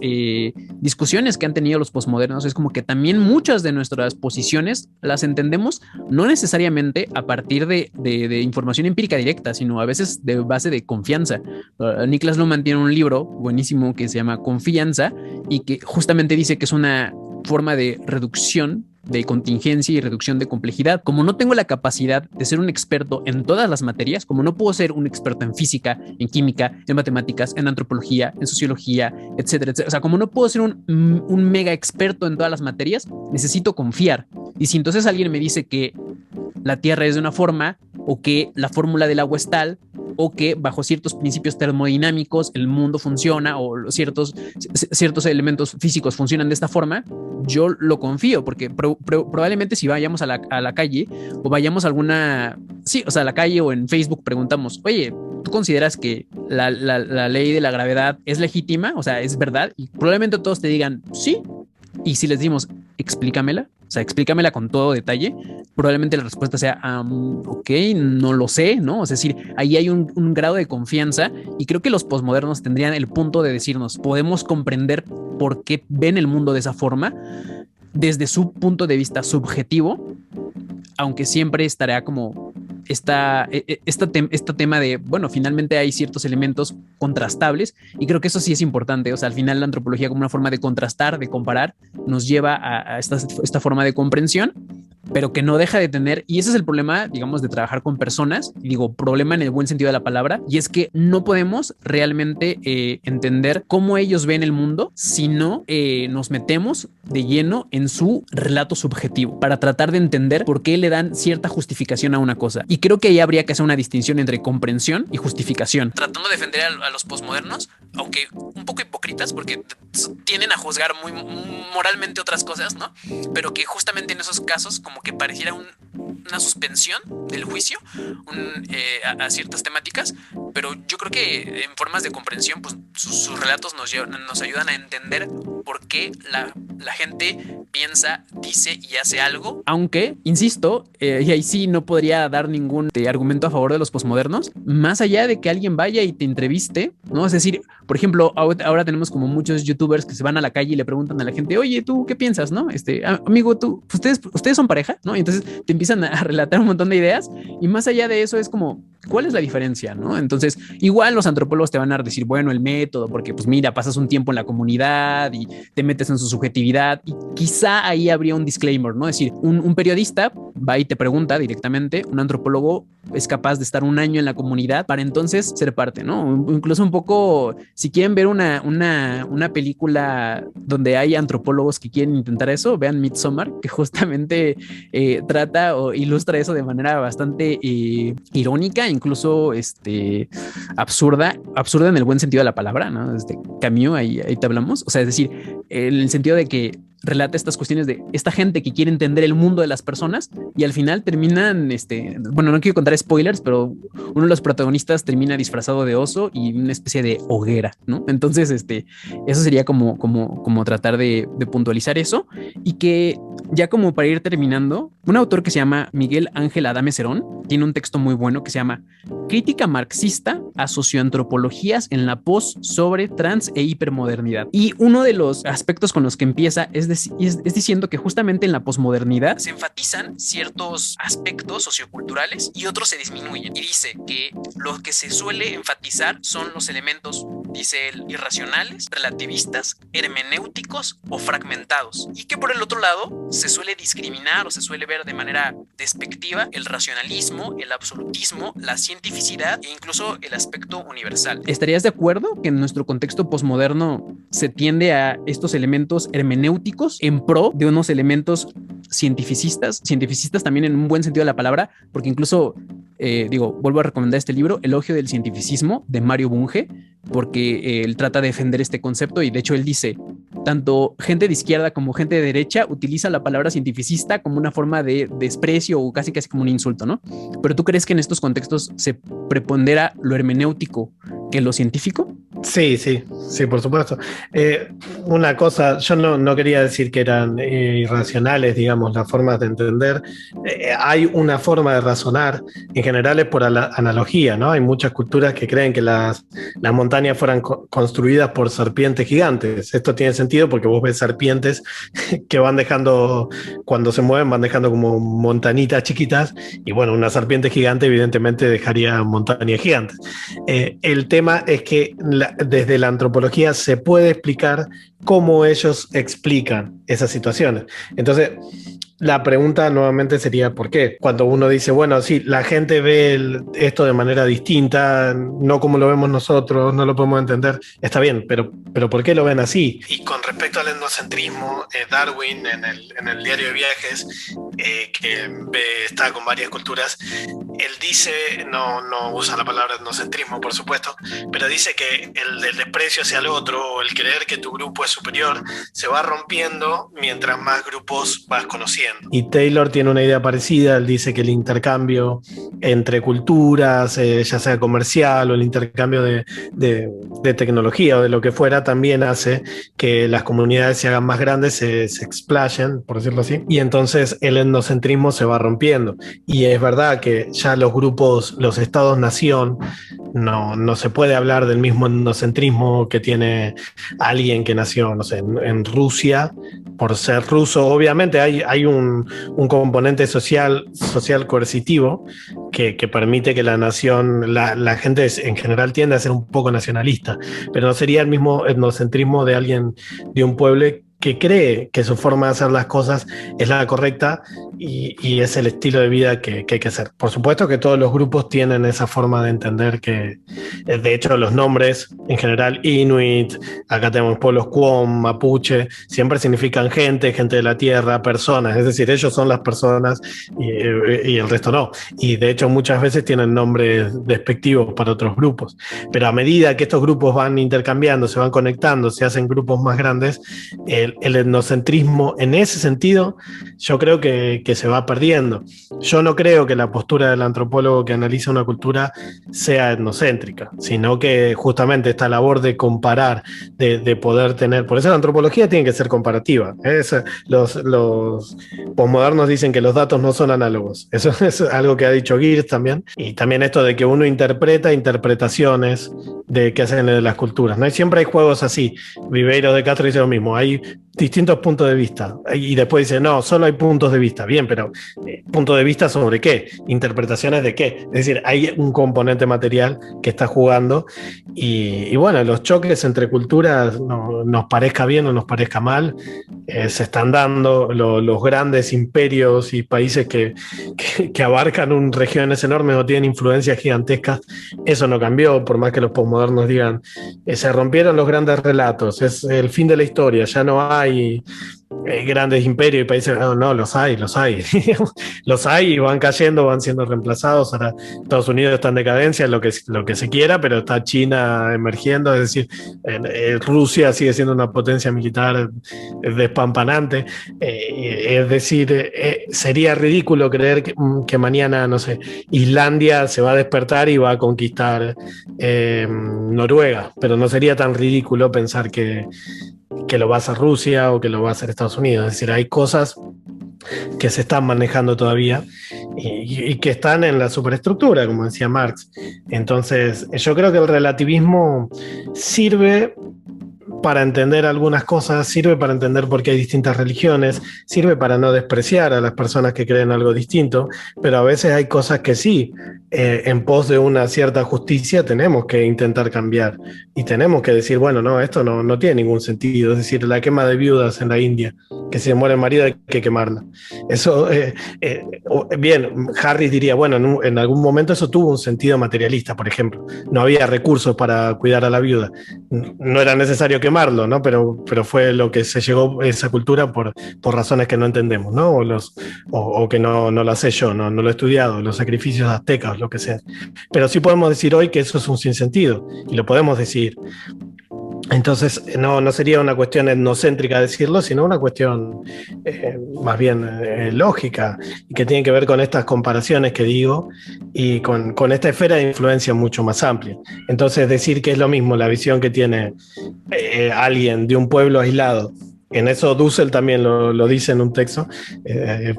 [SPEAKER 1] discusiones que han tenido los posmodernos es como que también muchas de nuestras posiciones las entendemos no necesariamente a partir de información empírica directa, sino a veces de base de confianza. Niklas Luhmann tiene un libro buenísimo que se llama Confianza, y que justamente dice que es una forma de reducción de contingencia y reducción de complejidad. Como no tengo la capacidad de ser un experto en todas las materias, como no puedo ser un experto en física, en química, en matemáticas, en antropología, en sociología, etcétera, etcétera. O sea, como no puedo ser un mega experto en todas las materias, necesito confiar. Y si entonces alguien me dice que la Tierra es de una forma, o que la fórmula del agua es tal, o que bajo ciertos principios termodinámicos el mundo funciona, o ciertos elementos físicos funcionan de esta forma, yo lo confío, porque probablemente si vayamos a la calle, o vayamos a a la calle o en Facebook preguntamos, oye, ¿tú consideras que la ley de la gravedad es legítima? O sea, ¿es verdad? Y probablemente todos te digan sí. Y si les decimos, explícamela, o sea, explícamela con todo detalle, probablemente la respuesta sea, ok, no lo sé, ¿no? Es decir, ahí hay un grado de confianza, y creo que los posmodernos tendrían el punto de decirnos, podemos comprender por qué ven el mundo de esa forma desde su punto de vista subjetivo, aunque siempre estará como este tema de, bueno, finalmente hay ciertos elementos contrastables, y creo que eso sí es importante. O sea, al final la antropología, como una forma de contrastar, de comparar, nos lleva a esta forma de comprensión, pero que no deja de tener, y ese es el problema, digamos, de trabajar con personas, y digo problema en el buen sentido de la palabra, y es que no podemos realmente entender cómo ellos ven el mundo si no nos metemos de lleno en su relato subjetivo para tratar de entender por qué le dan cierta justificación a una cosa. Y creo que ahí habría que hacer una distinción entre comprensión y justificación. Tratando de defender a los posmodernos, aunque un poco hipócritas, porque tienden a juzgar muy moralmente otras cosas, ¿no? Pero que justamente en esos casos como que pareciera una suspensión del juicio a ciertas temáticas, pero yo creo que en formas de comprensión, pues sus relatos nos ayudan a entender por qué la gente piensa, dice y hace algo. Aunque, insisto, y ahí sí no podría dar ningún argumento a favor de los posmodernos, más allá de que alguien vaya y te entreviste, ¿no? Es decir, por ejemplo, ahora tenemos como muchos youtubers que se van a la calle y le preguntan a la gente, oye, ¿tú qué piensas, no? Amigo, ustedes son pareja, ¿no? Y entonces te empiezan a relatar un montón de ideas, y más allá de eso es como, ¿cuál es la diferencia, no? Entonces, igual los antropólogos te van a decir, bueno, el método, porque pues mira, pasas un tiempo en la comunidad y te metes en su subjetividad, y quizá ahí habría un disclaimer, ¿no? Es decir, un periodista va y te pregunta directamente, un antropólogo es capaz de estar un año en la comunidad para entonces ser parte, ¿no? Incluso un poco, si quieren ver una película donde hay antropólogos que quieren intentar eso, vean Midsommar, que justamente trata o ilustra eso de manera bastante irónica, incluso absurda en el buen sentido de la palabra, ¿no? Camus, ahí te hablamos, o sea, es decir, en el sentido de que relata estas cuestiones de esta gente que quiere entender el mundo de las personas y al final terminan, bueno, no quiero contar spoilers, pero uno de los protagonistas termina disfrazado de oso y una especie de hoguera, ¿no? Entonces, eso sería como tratar de puntualizar eso, y que ya como para ir terminando, un autor que se llama Miguel Ángel Adame Cerón tiene un texto muy bueno que se llama Crítica marxista a socioantropologías en la pos sobre trans e hipermodernidad. Y uno de los aspectos con los que empieza es diciendo que justamente en la posmodernidad se enfatizan ciertos aspectos socioculturales y otros se disminuyen. Y dice que lo que se suele enfatizar son los elementos, dice él, irracionales, relativistas, hermenéuticos o fragmentados. Y que por el otro lado se suele discriminar o se suele ver de manera despectiva el racionalismo, el absolutismo, la cientificidad e incluso el aspecto universal. ¿Estarías de acuerdo que en nuestro contexto posmoderno se tiende a estos elementos hermenéuticos en pro de unos elementos cientificistas también en un buen sentido de la palabra? Porque incluso, vuelvo a recomendar este libro, Elogio del Cientificismo, de Mario Bunge, porque él trata de defender este concepto y de hecho él dice, tanto gente de izquierda como gente de derecha utiliza la palabra cientificista como una forma de desprecio o casi como un insulto, ¿no? Pero ¿tú crees que en estos contextos se prepondera lo hermenéutico que lo científico?
[SPEAKER 2] Sí, por supuesto. Una cosa, yo no quería decir que eran irracionales, digamos, las formas de entender. Hay una forma de razonar, en general es por analogía, ¿no? Hay muchas culturas que creen que las montañas fueran construidas por serpientes gigantes. Esto tiene sentido porque vos ves serpientes que van dejando, cuando se mueven, van dejando como montanitas chiquitas, y bueno, una serpiente gigante evidentemente dejaría montañas gigantes. El tema es que desde la antropología se puede explicar cómo ellos explican esas situaciones. Entonces, la pregunta nuevamente sería ¿por qué? Cuando uno dice, bueno, sí, la gente ve esto de manera distinta, no como lo vemos nosotros, no lo podemos entender, está bien, pero ¿por qué lo ven así? Y con respecto al etnocentrismo, Darwin en el diario de viajes, que está con varias culturas, él dice, no usa la palabra etnocentrismo, por supuesto, pero dice que el desprecio hacia el otro, o el creer que tu grupo es superior, se va rompiendo mientras más grupos vas conociendo. Y Taylor tiene una idea parecida. Él dice que el intercambio entre culturas, ya sea comercial o el intercambio de tecnología o de lo que fuera, también hace que las comunidades se hagan más grandes, se explayen, por decirlo así, y entonces el etnocentrismo se va rompiendo. Y es verdad que ya los grupos, los estados-nación, no se puede hablar del mismo etnocentrismo que tiene alguien que nació, no sé, en Rusia, por ser ruso. Obviamente hay un componente social coercitivo que permite que la nación, la gente en general tiende a ser un poco nacionalista, pero no sería el mismo etnocentrismo de alguien de un pueblo que cree que su forma de hacer las cosas es la correcta y es el estilo de vida que hay que hacer. Por supuesto que todos los grupos tienen esa forma de entender que, de hecho, los nombres en general, Inuit, acá tenemos pueblos Quom, Mapuche, siempre significan gente de la tierra, personas, es decir, ellos son las personas y el resto no. Y de hecho muchas veces tienen nombres despectivos para otros grupos. Pero a medida que estos grupos van intercambiando, se van conectando, se hacen grupos más grandes, el etnocentrismo en ese sentido yo creo que se va perdiendo. Yo no creo que la postura del antropólogo que analiza una cultura sea etnocéntrica, sino que justamente esta labor de comparar, de poder tener, por eso la antropología tiene que ser comparativa. Los posmodernos dicen que los datos no son análogos, eso es algo que ha dicho Geertz también, y también esto de que uno interpreta interpretaciones de que hacen de las culturas, ¿no? Y siempre hay juegos así. Viveiro de Castro dice lo mismo, hay distintos puntos de vista. Y después dice, no, solo hay puntos de vista. Bien, pero ¿puntos de vista sobre qué? ¿Interpretaciones de qué? Es decir, hay un componente material que está jugando y bueno, los choques entre culturas, nos parezca bien o nos parezca mal, se están dando. Los grandes imperios y países que abarcan regiones enormes o tienen influencias gigantescas, eso no cambió, por más que los posmodernos digan, se rompieron los grandes relatos, es el fin de la historia, ya no hay grandes imperios y países. No, los hay. Los hay y van cayendo, van siendo reemplazados. Ahora Estados Unidos está en decadencia, lo que se quiera, pero está China emergiendo, es decir, Rusia sigue siendo una potencia militar despampanante. Es decir, sería ridículo creer que mañana, no sé, Islandia se va a despertar y va a conquistar Noruega, pero no sería tan ridículo pensar que lo va a hacer Rusia o que lo va a hacer Estados Unidos. Es decir, hay cosas que se están manejando todavía y que están en la superestructura, como decía Marx. Entonces, yo creo que el relativismo sirve para entender algunas cosas, sirve para entender por qué hay distintas religiones, sirve para no despreciar a las personas que creen algo distinto, pero a veces hay cosas que sí, en pos de una cierta justicia tenemos que intentar cambiar y tenemos que decir, bueno, no, esto no tiene ningún sentido. Es decir, la quema de viudas en la India, que si se muere el marido hay que quemarla. Eso, bien, Harris diría, bueno, en algún momento eso tuvo un sentido materialista, por ejemplo. No había recursos para cuidar a la viuda. No era necesario quemarlo, ¿no? Pero fue lo que se llegó a esa cultura por razones que no entendemos, ¿no? O que no lo sé yo, no lo he estudiado, los sacrificios aztecas, lo que sea. Pero sí podemos decir hoy que eso es un sinsentido, y lo podemos decir. Entonces, no sería una cuestión etnocéntrica decirlo, sino una cuestión más bien lógica, y que tiene que ver con estas comparaciones que digo y con esta esfera de influencia mucho más amplia. Entonces, decir que es lo mismo la visión que tiene alguien de un pueblo aislado. En eso Dussel también lo dice en un texto,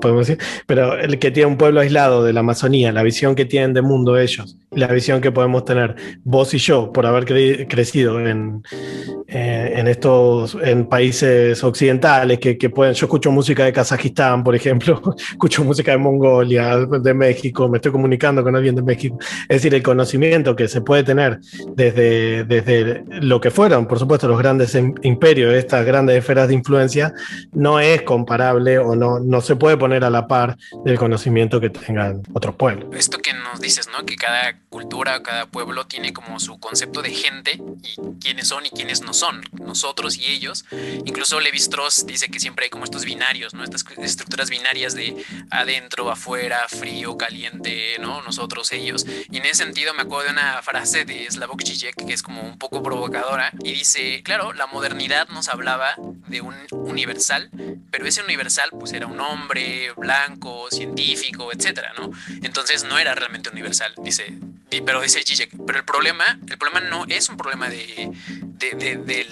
[SPEAKER 2] podemos decir, pero el que tiene un pueblo aislado de la Amazonía, la visión que tienen de mundo ellos, la visión que podemos tener vos y yo por haber crecido en países occidentales que pueden. Yo escucho música de Kazajistán, por ejemplo, escucho música de Mongolia, de México, me estoy comunicando con alguien de México. Es decir, el conocimiento que se puede tener desde lo que fueron, por supuesto, los grandes imperios, estas grandes esferas de influencia, no es comparable o no se puede poner a la par del conocimiento que tengan otros pueblos.
[SPEAKER 1] Esto que nos dices, ¿no? Que cada cultura, cada pueblo tiene como su concepto de gente y quiénes son y quiénes no son, nosotros y ellos. Incluso Levi-Strauss dice que siempre hay como estos binarios, ¿no? Estas estructuras binarias de adentro, afuera, frío, caliente, ¿no? Nosotros, ellos. Y en ese sentido me acuerdo de una frase de Slavoj Žižek que es como un poco provocadora y dice, claro, la modernidad nos hablaba de un universal, pero ese universal pues era un hombre blanco, científico, etcétera, ¿no? Entonces no era realmente universal, pero dice Žižek, pero el problema no es un problema de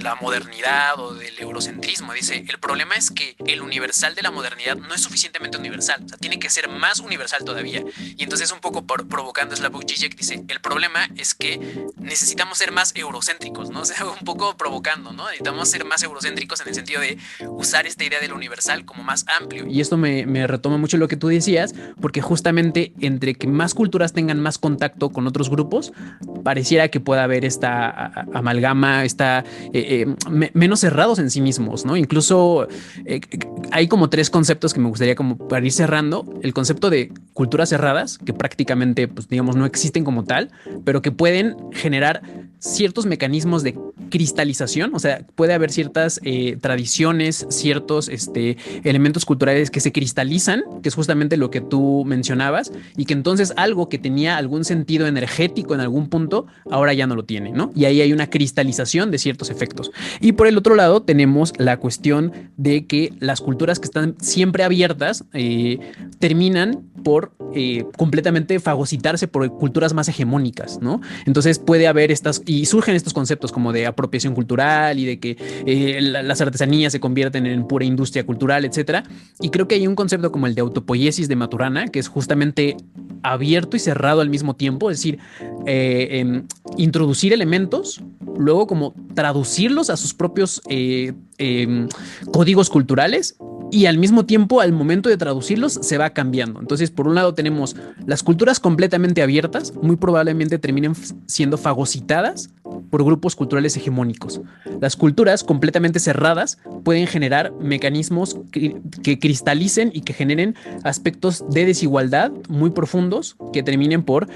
[SPEAKER 1] la modernidad o del eurocentrismo. Dice, el problema es que el universal de la modernidad no es suficientemente universal, o sea, tiene que ser más universal todavía. Y entonces un poco provocando Slavoj Žižek dice, el problema es que necesitamos ser más eurocéntricos, ¿no? O sea, un poco provocando, ¿no? Necesitamos ser más eurocéntricos en el sentido de usar esta idea del universal como más amplio. Y esto me retoma mucho lo que tú decías, porque justamente entre que más culturas tengan más contacto con otros grupos, pareciera que pueda haber esta amalgama, menos cerrados en sí mismos, ¿no? Incluso hay como tres conceptos que me gustaría como para ir cerrando. El concepto de culturas cerradas, que prácticamente, pues digamos, no existen como tal, pero que pueden generar ciertos mecanismos de cristalización, o sea, puede haber ciertas tradiciones, ciertos elementos culturales que se cristalizan, que es justamente lo que tú mencionabas, y que entonces algo que tenía algún sentido energético en algún punto, ahora ya no lo tiene, ¿no? Y ahí hay una cristalización de ciertos efectos. Y por el otro lado tenemos la cuestión de que las culturas que están siempre abiertas terminan por completamente fagocitarse por culturas más hegemónicas, ¿no? Entonces puede haber y surgen estos conceptos como de apropiación cultural y de que las artesanías se convierten en pura industria cultural, etcétera. Y creo que hay un concepto como el de autopoiesis de Maturana, que es justamente abierto y cerrado al mismo tiempo, es decir, introducir elementos, luego como traducirlos a sus propios códigos culturales, y al mismo tiempo, al momento de traducirlos, se va cambiando. Entonces, por un lado tenemos las culturas completamente abiertas, muy probablemente terminen siendo fagocitadas por grupos culturales hegemónicos. Las culturas completamente cerradas pueden generar mecanismos que cristalicen y que generen aspectos de desigualdad muy profundos que terminen por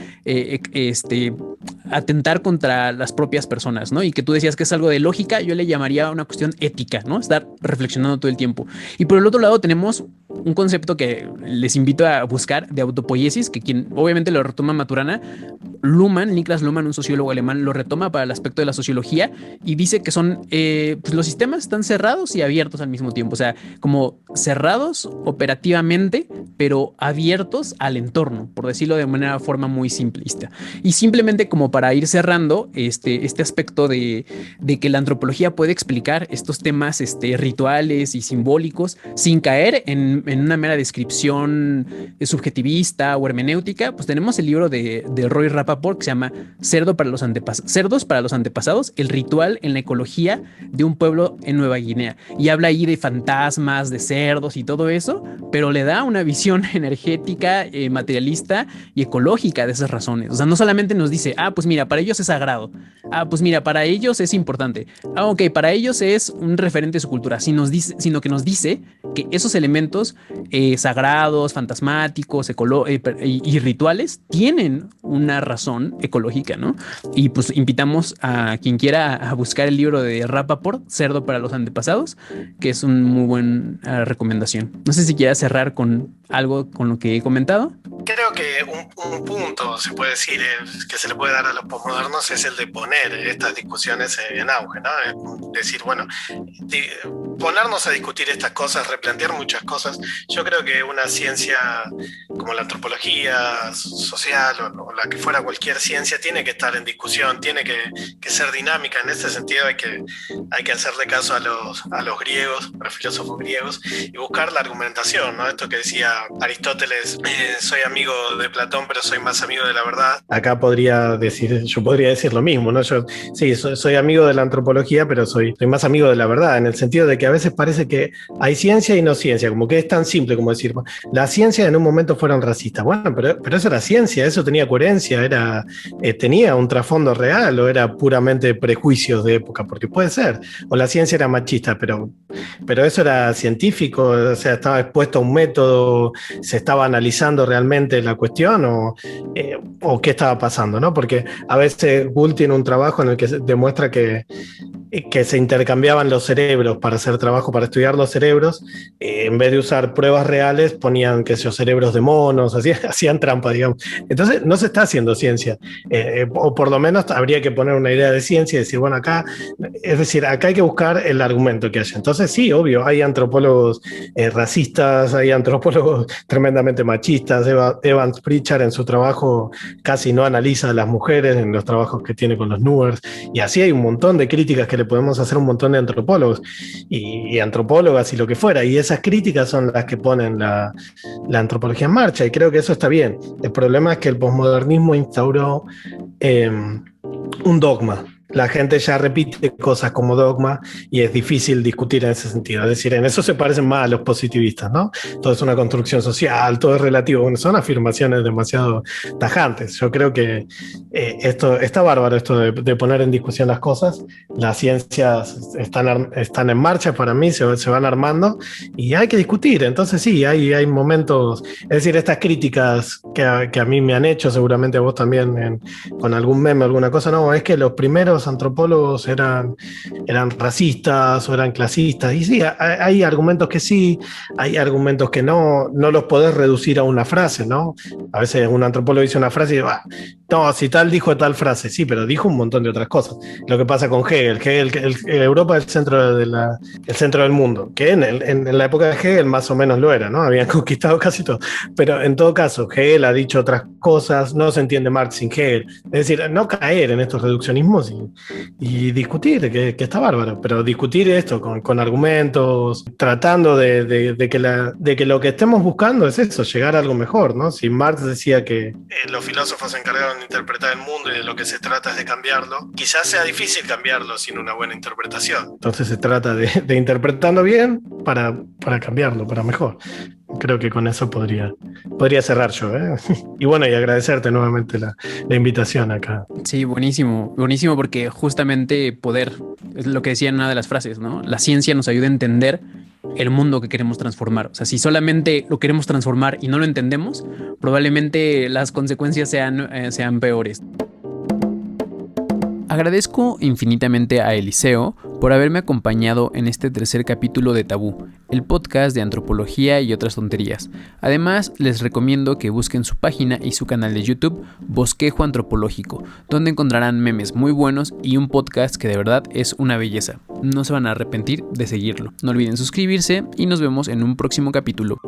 [SPEAKER 1] atentar contra las propias personas, ¿no? Y que tú decías que es algo de lógica, yo le llamaría una cuestión ética, ¿no? Estar reflexionando todo el tiempo. Y por el otro lado tenemos un concepto que les invito a buscar de autopoiesis, que quien obviamente lo retoma Maturana, Niklas Luhmann, un sociólogo alemán, lo retoma para el aspecto de la sociología y dice que son, pues los sistemas están cerrados y abiertos al mismo tiempo, o sea, como cerrados operativamente, pero abiertos al entorno, por decirlo de una forma muy simplista. Y simplemente como para ir cerrando este aspecto de que la antropología puede explicar estos temas rituales y simbólicos sin caer en una mera descripción subjetivista o hermenéutica, pues tenemos el libro de Roy Rappaport que se llama Cerdos para los antepasados, el ritual en la ecología de un pueblo en Nueva Guinea. Y habla ahí de fantasmas, de cerdos y todo eso, pero le da una visión energética, materialista y ecológica de esas razones. O sea, no solamente nos dice, pues mira, para ellos es sagrado. Pues mira, para ellos es importante. Ok, para ellos es un referente de su cultura, sino que nos dice que esos elementos sagrados, fantasmáticos, y rituales tienen una razón ecológica, ¿no? Y pues invitamos a quien quiera a buscar el libro de Rappaport, Cerdo para los antepasados, que es una muy buena recomendación. No sé si quieras cerrar con algo con lo que he comentado.
[SPEAKER 2] Creo que un punto, se puede decir, que se le puede dar a los posmodernos es el de poner estas discusiones en auge, ¿no? Decir, bueno, ponernos a discutir estas cosas, replantear muchas cosas. Yo creo que una ciencia como la antropología social o la que fuera cualquier ciencia tiene que estar en discusión, tiene que ser dinámica. En ese sentido hay que hacerle caso a los griegos, a los filósofos griegos, y buscar la argumentación, ¿no? Esto que decía Aristóteles, soy amigo de Platón, pero soy más amigo de la verdad. Acá yo podría decir lo mismo, ¿no? Yo sí, soy amigo de la antropología, pero soy más amigo de la verdad, en el sentido de que a veces parece que hay ciencia y no ciencia, como que es tan simple como decir, la ciencia en un momento fueron racistas. Bueno, pero eso era ciencia, eso tenía coherencia, tenía un trasfondo real, o era puramente prejuicios de época, porque puede ser, o la ciencia era machista, pero eso era científico, o sea, estaba expuesto a un método, se estaba analizando realmente la cuestión, o qué estaba pasando, ¿no? Porque a veces Gould tiene un trabajo en el que demuestra que se intercambiaban los cerebros para hacer trabajo, para estudiar los cerebros, en vez de usar pruebas reales, ponían cerebros de monos, hacían trampa, digamos. Entonces no se está haciendo ciencia, o por lo menos habría que poner una idea de ciencia y decir, bueno, acá hay que buscar el argumento que haya. Entonces sí, obvio, hay antropólogos racistas, hay antropólogos tremendamente machistas. Evans Pritchard en su trabajo casi no analiza a las mujeres en los trabajos que tiene con los Newers, y así hay un montón de críticas que le podemos hacer a un montón de antropólogos y antropólogas y lo que fuera, y esas críticas son las que ponen la antropología en marcha, y creo que eso está bien. El problema es que el posmodernismo instauró un dogma. La gente ya repite cosas como dogma y es difícil discutir en ese sentido. Es decir, en eso se parecen más a los positivistas, ¿no? Todo es una construcción social, todo es relativo. Bueno, son afirmaciones demasiado tajantes. Yo creo que esto está bárbaro, esto de poner en discusión las cosas. Las ciencias están en marcha para mí, se van armando y hay que discutir. Entonces sí, hay momentos, es decir, estas críticas que a mí me han hecho, seguramente a vos también con algún meme, alguna cosa, no, es que los primeros antropólogos eran racistas o eran clasistas, y sí, hay argumentos que sí, hay argumentos que no los podés reducir a una frase, ¿no? A veces un antropólogo dice una frase y dice, no, si tal dijo tal frase, sí, pero dijo un montón de otras cosas. Lo que pasa con Hegel, Europa es el centro del mundo, que en la época de Hegel más o menos lo era, ¿no? Habían conquistado casi todo, pero en todo caso Hegel ha dicho otras cosas, no se entiende Marx sin Hegel. Es decir, no caer en estos reduccionismos y discutir, que está bárbaro, pero discutir esto con argumentos, tratando de que lo que estemos buscando es eso, llegar a algo mejor, ¿no? Si Marx decía que los filósofos se encargaron de interpretar el mundo y de lo que se trata es de cambiarlo, quizás sea difícil cambiarlo sin una buena interpretación. Entonces se trata de interpretarlo bien para cambiarlo, para mejor. Creo que con eso podría cerrar yo, ¿eh? Y bueno, y agradecerte nuevamente la invitación acá.
[SPEAKER 1] Sí, buenísimo, buenísimo, porque justamente poder, es lo que decía en una de las frases, ¿no? La ciencia nos ayuda a entender el mundo que queremos transformar. O sea, si solamente lo queremos transformar y no lo entendemos, probablemente las consecuencias sean peores. Agradezco infinitamente a Eliseo por haberme acompañado en este tercer capítulo de Tabú, el podcast de antropología y otras tonterías. Además, les recomiendo que busquen su página y su canal de YouTube, Bosquejo Antropológico, donde encontrarán memes muy buenos y un podcast que de verdad es una belleza. No se van a arrepentir de seguirlo. No olviden suscribirse y nos vemos en un próximo capítulo.